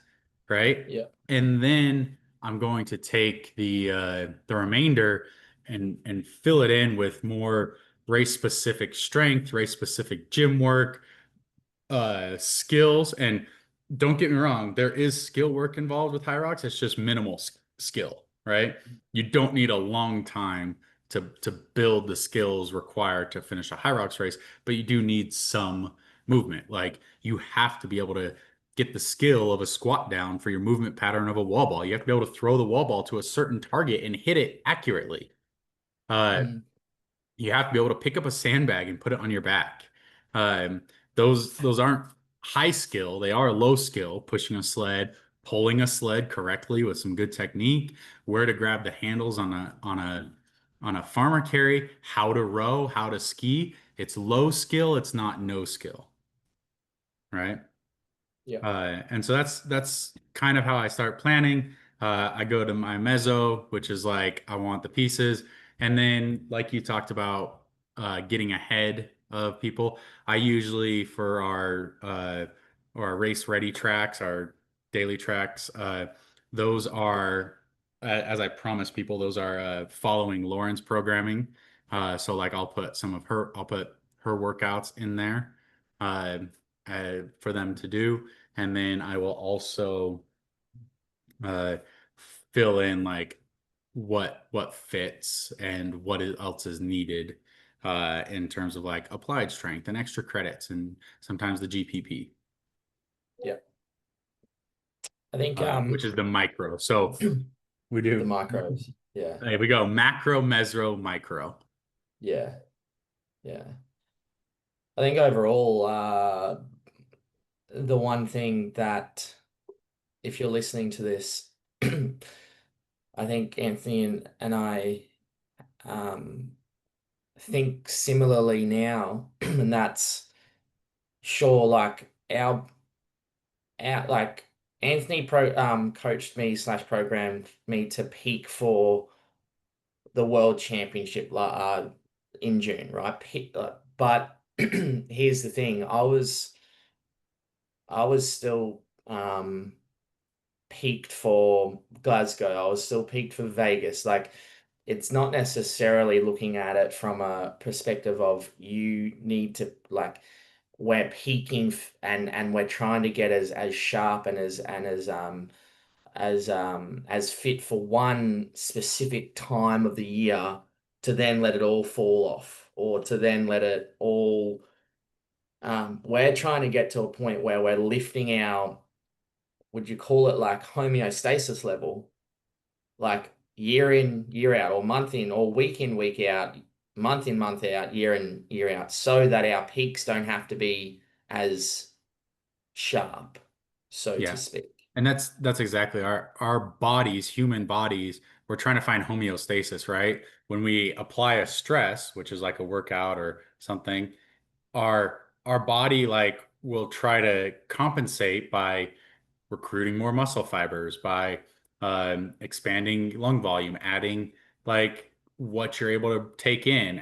right? Yeah. And then I'm going to take the remainder and fill it in with more race specific strength, race specific gym work, skills. And don't get me wrong, there is skill work involved with high rocks. It's just minimal skill, right? You don't need a long time to build the skills required to finish a high rocks race, but you do need some movement. Like you have to be able to get the skill of a squat down for your movement pattern of a wall ball. You have to be able to throw the wall ball to a certain target and hit it accurately. Uh, Mm. you have to be able to pick up a sandbag and put it on your back. Um, those aren't high skill; they are low skill. Pushing a sled, pulling a sled correctly with some good technique, where to grab the handles on a farmer carry, how to row, how to ski. It's low skill. It's not no skill, right? Yeah. And so that's kind of how I start planning. I go to my mezzo, which is like I want the pieces, and then like you talked about getting ahead of people. I usually for our race ready tracks, our daily tracks, those are as I promised people, those are following Lauren's programming. So like I'll put her workouts in there uh, for them to do. And then I will also uh, fill in like what fits and else is needed in terms of like applied strength and extra credits and sometimes the GPP, Yeah. I think which is the micro. So we the do. macros. Yeah. There we go. Macro, meso, micro. Yeah. Yeah. I think overall, the one thing that if you're listening to this, I think Anthony and I um, think similarly now, and that's sure, like our Anthony coached me slash programmed me to peak for the world championship in June, right? But here's the thing, I was still peaked for Glasgow. I was still peaked for Vegas. Like it's not necessarily looking at it from a perspective of you need to like we're peaking and we're trying to get as sharp and as fit for one specific time of the year to then let it all fall off or to then let it all we're trying to get to a point where we're lifting our, would you call it like homeostasis level, like year in, year out, or month in, or week in, week out, month in, month out, year in, year out, so that our peaks don't have to be as sharp, so to Yeah. speak. And that's exactly our bodies, human bodies, we're trying to find homeostasis, right? When we apply a stress, which is like a workout or something, our body like will try to compensate by recruiting more muscle fibers, by expanding lung volume, adding like what you're able to take in,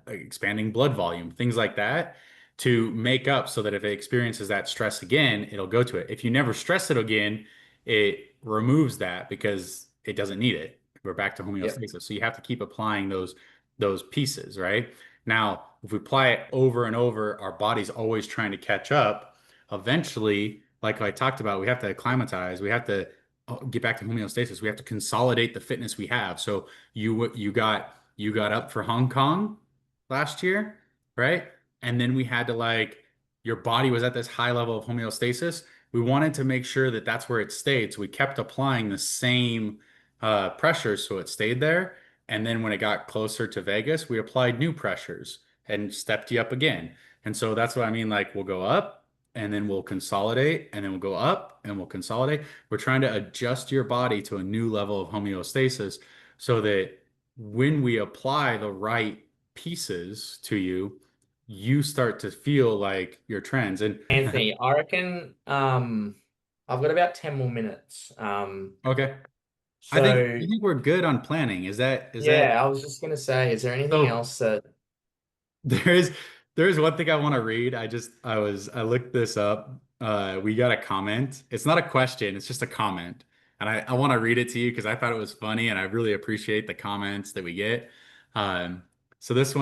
expanding blood volume, things like that to make up so that if it experiences that stress again, it'll go to it. If you never stress it again, it removes that because it doesn't need it. We're back to Yep. homeostasis. So you have to keep applying those pieces, right? Now, if we apply it over and over, our body's always trying to catch up. Eventually, like I talked about, we have to acclimatize. We have to get back to homeostasis. We have to consolidate the fitness we have. So you got up for Hong Kong last year, right? And then we had to like your body was at this high level of homeostasis. We wanted to make sure that that's where it stayed. So we kept applying the same pressures so it stayed there. And then when it got closer to Vegas, we applied new pressures and stepped you up again. And so that's what I mean. Like we'll go up and then we'll consolidate and then we'll go up and we'll consolidate. We're trying to adjust your body to a new level of homeostasis so that when we apply the right pieces to you, you start to feel like your trends. And Anthony, I reckon I've got about 10 more minutes. okay, I So think we're good on planning. Is that yeah, I was just gonna say, is there anything so? else that There's there's one thing I want to read. I looked this up. We got a comment. It's not a question, it's just a comment. And I want to read it to you because I thought it was funny and I really appreciate the comments that we get. Um, so this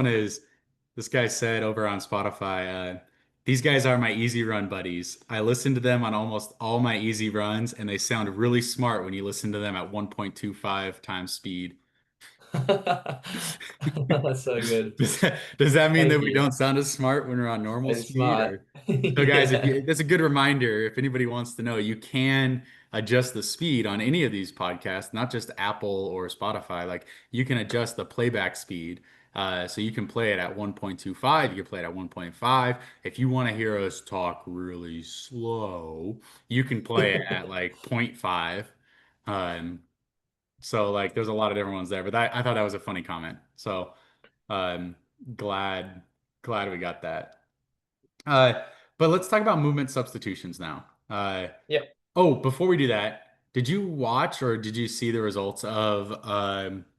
guy said over on Spotify, these guys are my easy run buddies. I listen to them on almost all my easy runs, and they sound really smart when you listen to them at 1.25 times speed. That's so good. Does that mean that Thank we you. don't sound as smart when we're on normal It's speed? smart. Or so, guys, if Yeah. you, that's a good reminder. If anybody wants to know, you can adjust the speed on any of these podcasts, not just Apple or Spotify. Like you can adjust the playback speed. So you can play it at 1.25. You can play it at 1.5. If you want to hear us talk really slow, you can play it at like zero point 0.5. Um, so like there's a lot of different ones there, but I thought that was a funny comment. So um glad glad we got that. Uh but let's talk about movement substitutions now. Yep. Oh, before we do that, did you watch or did you see the results of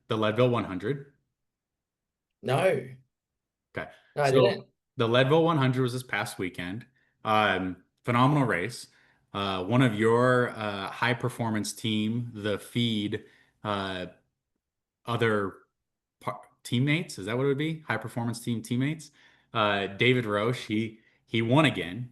the Leadville 100? No. Okay. No, I So didn't. the Leadville 100 was this past weekend. Phenomenal race. One of your high performance team, TheFeed, uh, other teammates. Is that what it would be? High performance team teammates. David Roche, he won again.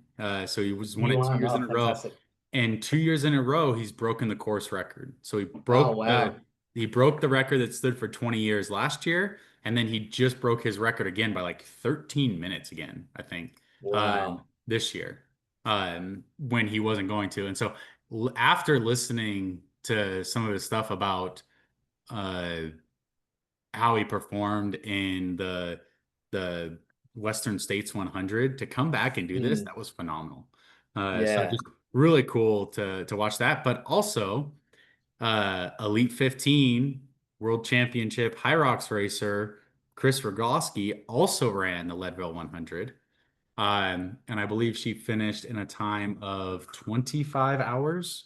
So he was won You it two won. years in Oh, a row, fantastic. and 2 years in a row he's broken the course record. So Oh, wow. he broke the record that stood for 20 years last year, and then he just broke his record again by like 13 minutes again, I think, Wow. this year, when he wasn't going to. And so after listening to some of his stuff about uh how he performed in the Western States 100 to come back and do this, Hmm. that was phenomenal. So Yeah. just really cool to watch that, but also Elite 15 World Championship High Rocks racer Chris Rogowski also ran the Leadville 100. And I believe she finished in a time of 25 hours.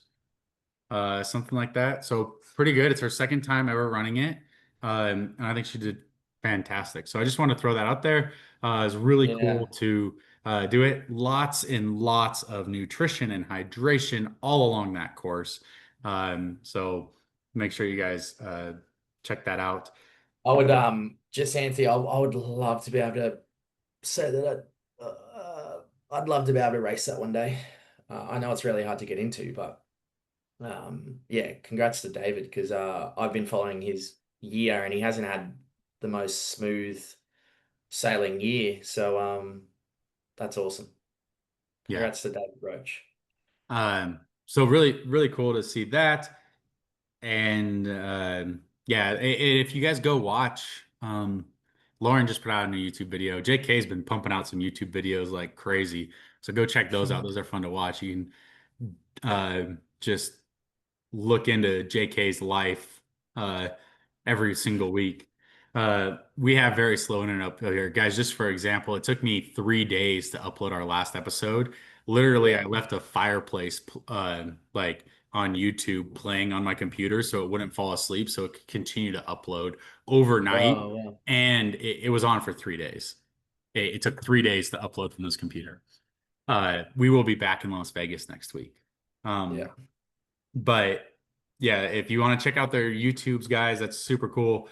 something like that. So pretty good. It's her second time ever running it. And I think she did fantastic. So I just want to throw that out there. It's really cool Yeah. to do it. Lots and lots of nutrition and hydration all along that course. So make sure you guys check that out. I would just Anthony, I would love to be able to say that I'd love to be able to race that one day. I know it's really hard to get into, but yeah, congrats to David because I've been following his year and he hasn't had the most smooth sailing year. So that's awesome. Yeah. Congrats to David Roach. So really, really cool to see that. And yeah, if you guys go watch, Lauren just put out a new YouTube video. JK's been pumping out some YouTube videos like crazy. So go check those out. Those are fun to watch. You can just look into JK's life every single week. We have very slow internet up here, guys. Just for example, it took me 3 days to upload our last episode. Literally, I Yeah. left a fireplace like on YouTube playing on my computer so it wouldn't fall asleep, so it could continue to upload overnight. Wow, wow. And it was on for 3 days. It took 3 days to upload from this computer. We will be back in Las Vegas next week. Yeah. But yeah, if you want to check out their YouTubes, guys, that's super cool.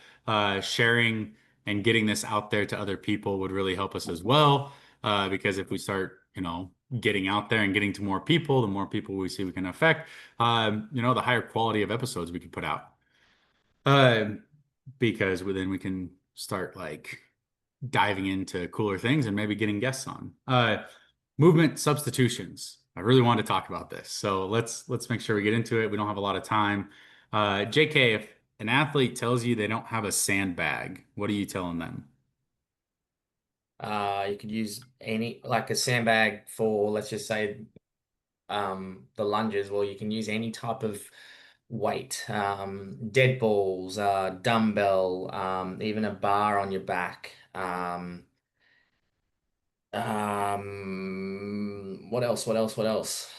Sharing and getting this out there to other people would really help us as well. Because if we start, getting out there and getting to more people, the more people we see we can affect, the higher quality of episodes we can put out. Um, because then we can start like diving into cooler things and maybe getting guests on. Movement substitutions. I really wanted to talk about this, so let's make sure we get into it. We don't have a lot of time. JK, if an athlete tells you they don't have a sandbag, what are you telling them? You could use any like a sandbag for let's just say the lunges. Well, you can use any type of weight, dead balls, dumbbell, even a bar on your back. What else? What else? What else?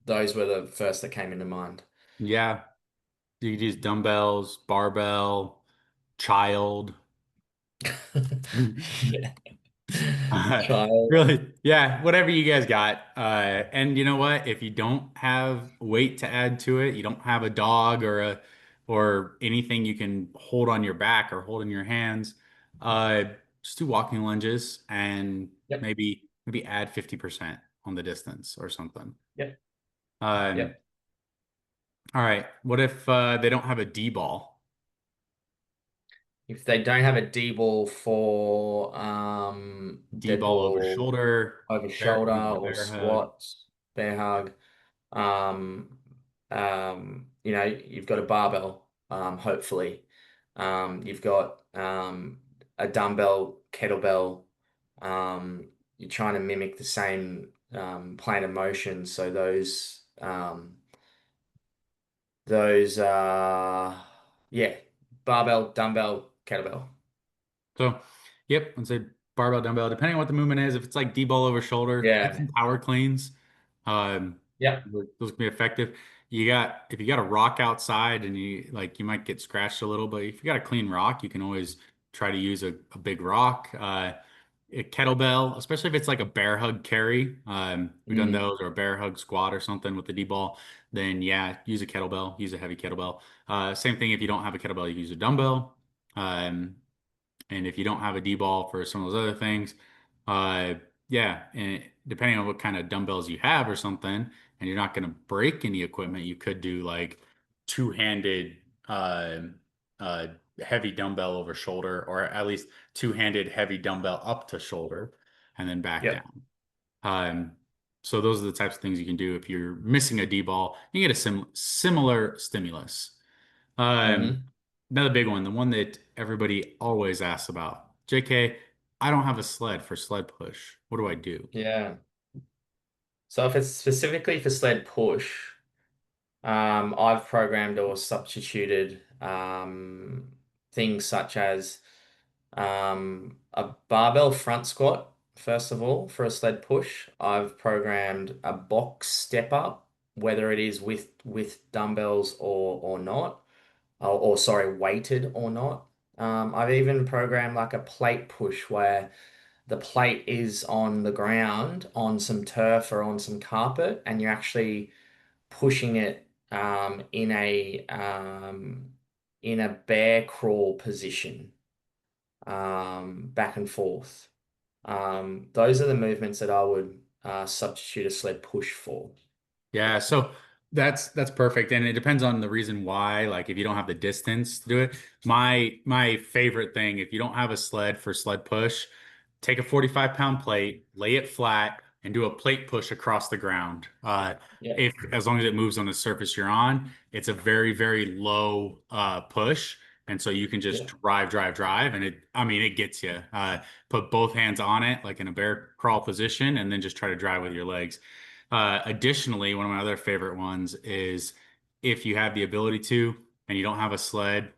Those were the first that came into mind. Yeah, you could use dumbbells, barbell, child. Yeah. Uh, Child. really, yeah, whatever you guys got. And you know what? If you don't have weight to add to it, you don't have a dog or anything you can hold on your back or hold in your hands, uh, just do walking lunges and Yep. maybe add 50% on the distance or something. Yep. Um, Yep. all right. What if they don't have a D ball? If they don't have a D ball for D dead ball over ball shoulder, over bear, shoulder maybe a or bear hug. squats, bear hug, um, you've got a barbell, hopefully. You've got a dumbbell, kettlebell. You're trying to mimic the same plane of motion. So those yeah, barbell, dumbbell, kettlebell. So, yep, I'd say barbell, dumbbell, depending on what the movement is. If it's like D-ball over shoulder, add Yeah. some power cleans. Um, Yep. those can be effective. If you got a rock outside and you might get scratched a little, but if you got a clean rock, you can always try to use a big rock. A kettlebell, especially if it's like a bear hug carry. We've done Mm. those or a bear hug squat or something with the D-ball. Then yeah, use a kettlebell, use a heavy kettlebell. Same thing if you don't have a kettlebell, you can use a dumbbell. Um, and if you don't have a D ball for some of those other things, uh, yeah, and depending on what kind of dumbbells you have or something, and you're not going to break any equipment, you could do like two-handed uh, heavy dumbbell over shoulder, or at least two-handed heavy dumbbell up to shoulder, and then back Yep. down. Um, so those are the types of things you can do if you're missing a D ball. You can get a similar stimulus. Um, Hmm. Another big one, the one that everybody always asks about. JK, I don't have a sled for sled push. What do I do? Yeah. So if it's specifically for sled push, I've programmed or substituted things such as a barbell front squat, first of all, for a sled push. I've programmed a box step up. whether it is with dumbbells or not, or sorry, weighted or not. I've even programmed like a plate push where the plate is on the ground on some turf or on some carpet, and you're actually pushing it in a bear crawl position, back and forth. Those are the movements that I would substitute a sled push for. Yeah, so that's perfect, and it depends on the reason why. Like if you don't have the distance to do it, my favorite thing, if you don't have a sled for sled push, take a 45-pound plate, lay it flat, and do a plate push across the ground. Yeah, If as long as it moves on the surface you're on, it's a very, very low push, and so you can just yeah, drive, drive, drive, and I mean, it gets you. Put both hands on it, like in a bear crawl position, and then just try to drive with your legs. Additionally, one of my other favorite ones is if you have the ability to and you don't have a sled,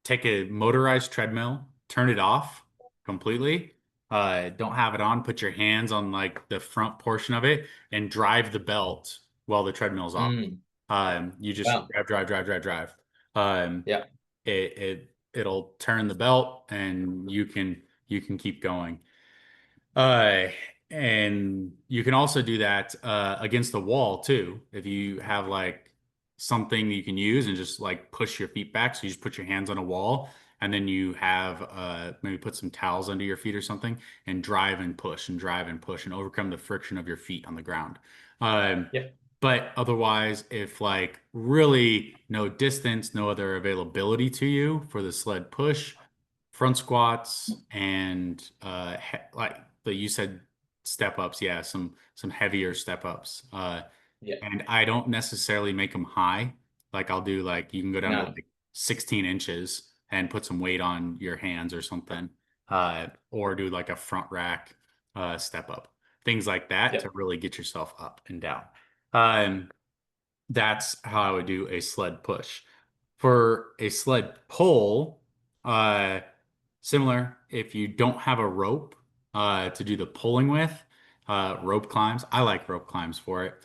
take a motorized treadmill, turn it off completely. Don't have it on, put your hands on like the front portion of it and drive the belt while the treadmill's off. mm, You just wow, drive, drive, drive, drive, drive. Um, yeah, it'll turn the belt and you can keep going. Uh, and you can also do that against the wall too. If you have like something you can use and just like push your feet back. So you just put your hands on a wall and then you have maybe put some towels under your feet or something and drive and push and overcome the friction of your feet on the ground. Um, yeah, but otherwise, if like really no distance, no other availability to you for the sled push, front squats and like the you said step ups, yeah, some heavier step ups. yeah, And I don't necessarily make them high. Like I'll do like you can go down to no, like 16 inches and put some weight on your hands or something. Or do like a front rack step up. Things like that yeah. to really get yourself up and down. Um, that's how I would do a sled push. For a sled pull, uh, similar, if you don't have a rope to do the pulling with, rope climbs. I like rope climbs for it,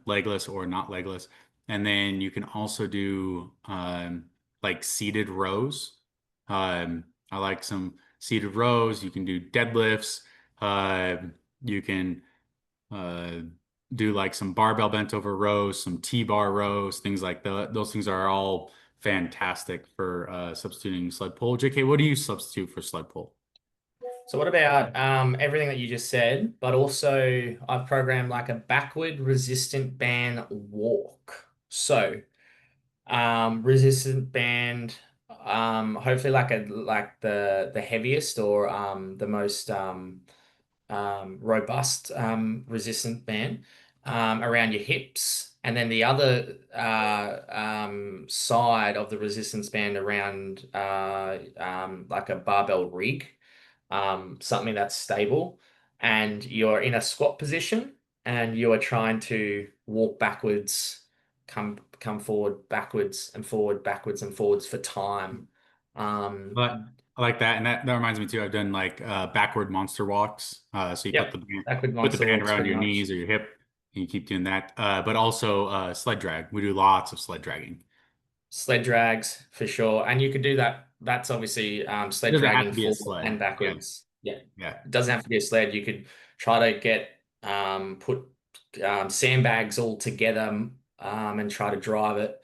legless or not legless. And then you can also do like seated rows. I like some seated rows. You can do deadlifts. Uh, you can uh, do like some barbell bent over rows, some T-bar rows, things like that. Those things are all fantastic for substituting sled pull. JK, what do you substitute for sled pull? So what about everything that you just said, but also I've programmed like a backward resistant band walk. So resistant band, hopefully like the heaviest or the most robust resistant band around your hips, and then the other side of the resistance band around like a barbell rig, something that's stable, and you're in a squat position, and you are trying to walk backwards, come forward, backwards and forwards for time. Um, But I like that, and that reminds me too. I've done like backward monster walks. So you yep, backward put the monster band walks around pretty your much. knees or your hip, and you keep doing that. But also sled drag. We do lots of sled dragging. Sled drags for sure. And you could do that. That's obviously It sled doesn't have dragging to be a forward sled. and Yeah, backwards. Yeah. yeah. It doesn't have to be a sled. You could try to get put sandbags all together and try to drive it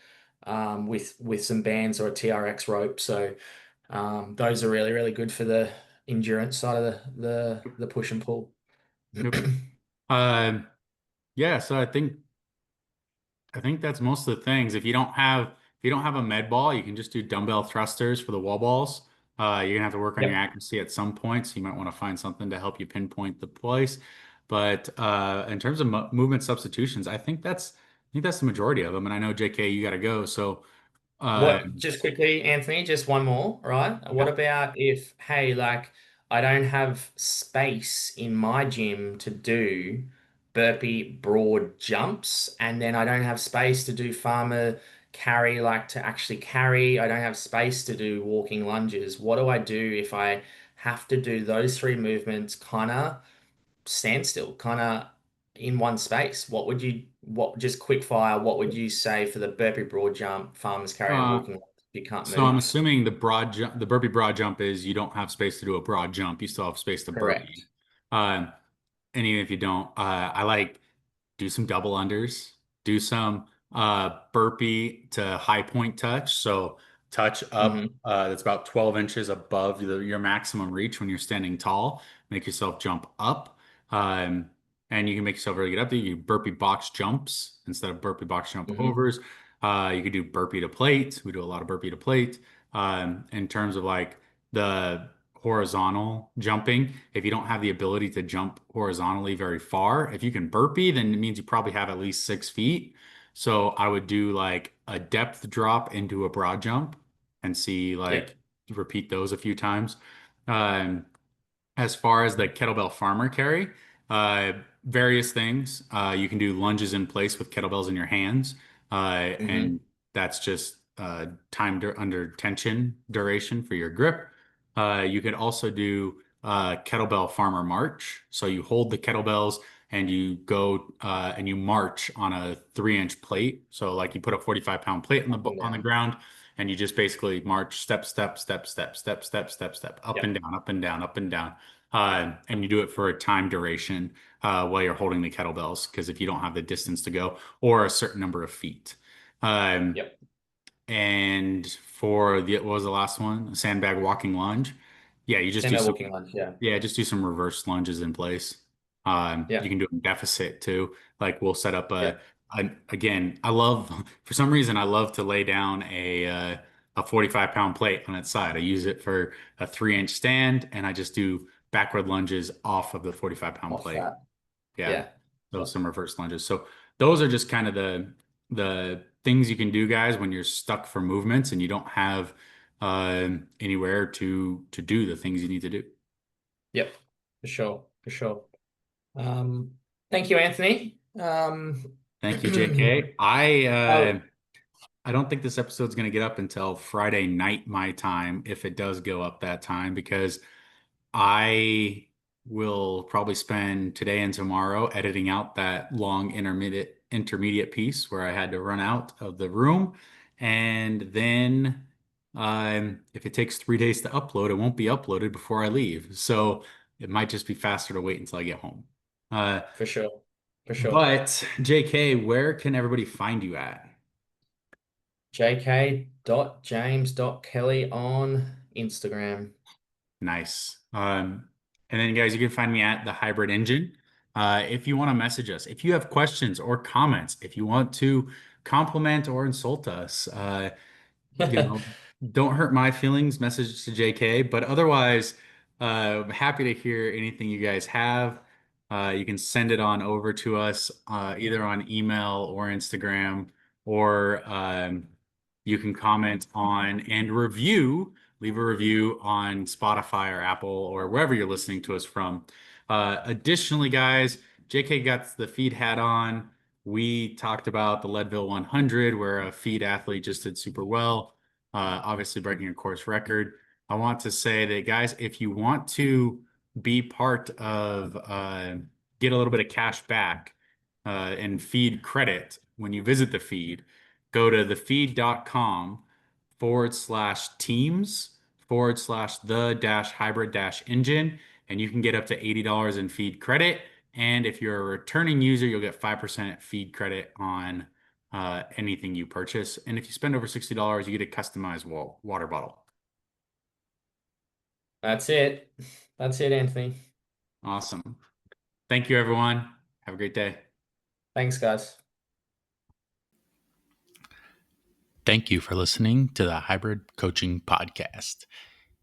with some bands or a TRX rope. So those are really, really good for the endurance side of the push and pull. Yep. Um, yeah. So I think that's most of the things. If you don't have a med ball, you can just do dumbbell thrusters for the wall balls. You're gonna have to work on your Yep. accuracy at some point, so you might want to find something to help you pinpoint the place. But in terms of mo movement substitutions, I think that's the majority of them. And I know JK, you got to go. So What, just quickly, Anthony, just one more, right? What yeah, about if, hey, like, I don't have space in my gym to do burpee broad jumps, and then I don't have space to do farmer carry, like to actually carry. I don't have space to do walking lunges. What do I do if I have to do those three movements kind of standstill, kind of in one space. What just quick fire, what would you say for the burpee broad jump, farmer's carry, and Uh, walking lunge if you can't so I'm move? assuming the burpee broad jump is you don't have space to do a broad jump. You still have space to burpee. Correct. Um, and even if you don't, I like do some double unders, do some burpee to high point touch. So touch up Hmm. that's about 12 inches above your maximum reach when you're standing tall. Make yourself jump up. Um, and you can make yourself really get up there. You do burpee box jumps instead of burpee box jump Hmm. overs. You could do burpee to plate. We do a lot of burpee to plate. In terms of like the horizontal jumping, if you don't have the ability to jump horizontally very far, if you can burpee, then it means you probably have at least 6 feet. So I would do like a depth drop into a broad jump and see like Yep. repeat those a few times. Um, as far as the kettlebell farmer carry, uh, various things. You can do lunges in place with kettlebells in your hands, and Hmm. that's just time under tension duration for your grip. You could also do kettlebell farmer march. So you hold the kettlebells and you go and you march on a 3 inch plate. So like you put a 45-pound plate Up and on the down. ground and you just basically march step, step, step, step, step, step, step, step, up and Yep. down, up and down, up and down. And you do it for a time duration while you're holding the kettlebells, because if you don't have the distance to go or a certain number of feet. Um, Yep. and for the, what was the last one? Sandbag walking lunge. Yeah, you just do Semi some walking lunge. Yeah. yeah, just do some reverse lunges in place. You Yeah. can do a deficit too. Like we'll set up Yep. again, I love for some reason I love to lay down a 45-pound plate on its side. I use it for a 3 inch stand and I just do backward lunges off of the 45-pound Off plate. that. Yeah. Yeah. Those Yep. some reverse lunges. So those are just kind of the things you can do, guys, when you're stuck for movements and you don't have anywhere to do the things you need to do. Yep. For sure. For sure. Um, Thank you, Anthony. Thank you, JK. Oh, I don't think this episode's going to get up until Friday night my time, if it does go up that time, because I will probably spend today and tomorrow editing out that long intermediate piece where I had to run out of the room. And then if it takes 3 days to upload, it won't be uploaded before I leave. So it might just be faster to wait until I get home. Uh, for sure. For sure. but JK, where can everybody find you at? jk.james.kelly on Instagram. Nice. And then guys, you can find me at the Hybrid Engine. If you want to message us, if you have questions or comments, if you want to compliment or insult us, you know, don't hurt my feelings, message to JK. But otherwise, I'm happy to hear anything you guys have. You can send it on over to us either on email or Instagram, or you can comment on and leave a review on Spotify or Apple or wherever you're listening to us from. Additionally, guys, JK got the feed hat on. We talked about the Leadville 100, where a feed athlete just did super well, obviously breaking a course record. I want to say that, guys, if you want to be part of, get a little bit of cash back and feed credit when you visit the feed, go to thefeed.com/teams / the hybrid engine, and you can get up to $80 in feed credit. And if you're a returning user, you'll get 5% feed credit on anything you purchase. And if you spend over $60, you get a customized water bottle. That's it. That's it, Anthony. Awesome. Thank you, everyone. Have a great day. Thanks, guys. Thank you for listening to the Hybrid Coaching Podcast.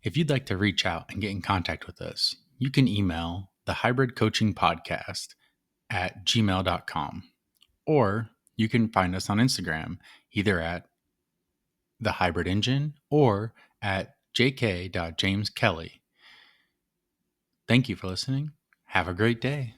If you'd like to reach out and get in contact with us, you can email the Hybrid Coaching Podcast at gmail.com, or you can find us on Instagram either at the Hybrid Engine or at jk.jameskelly. Thank you for listening. Have a great day.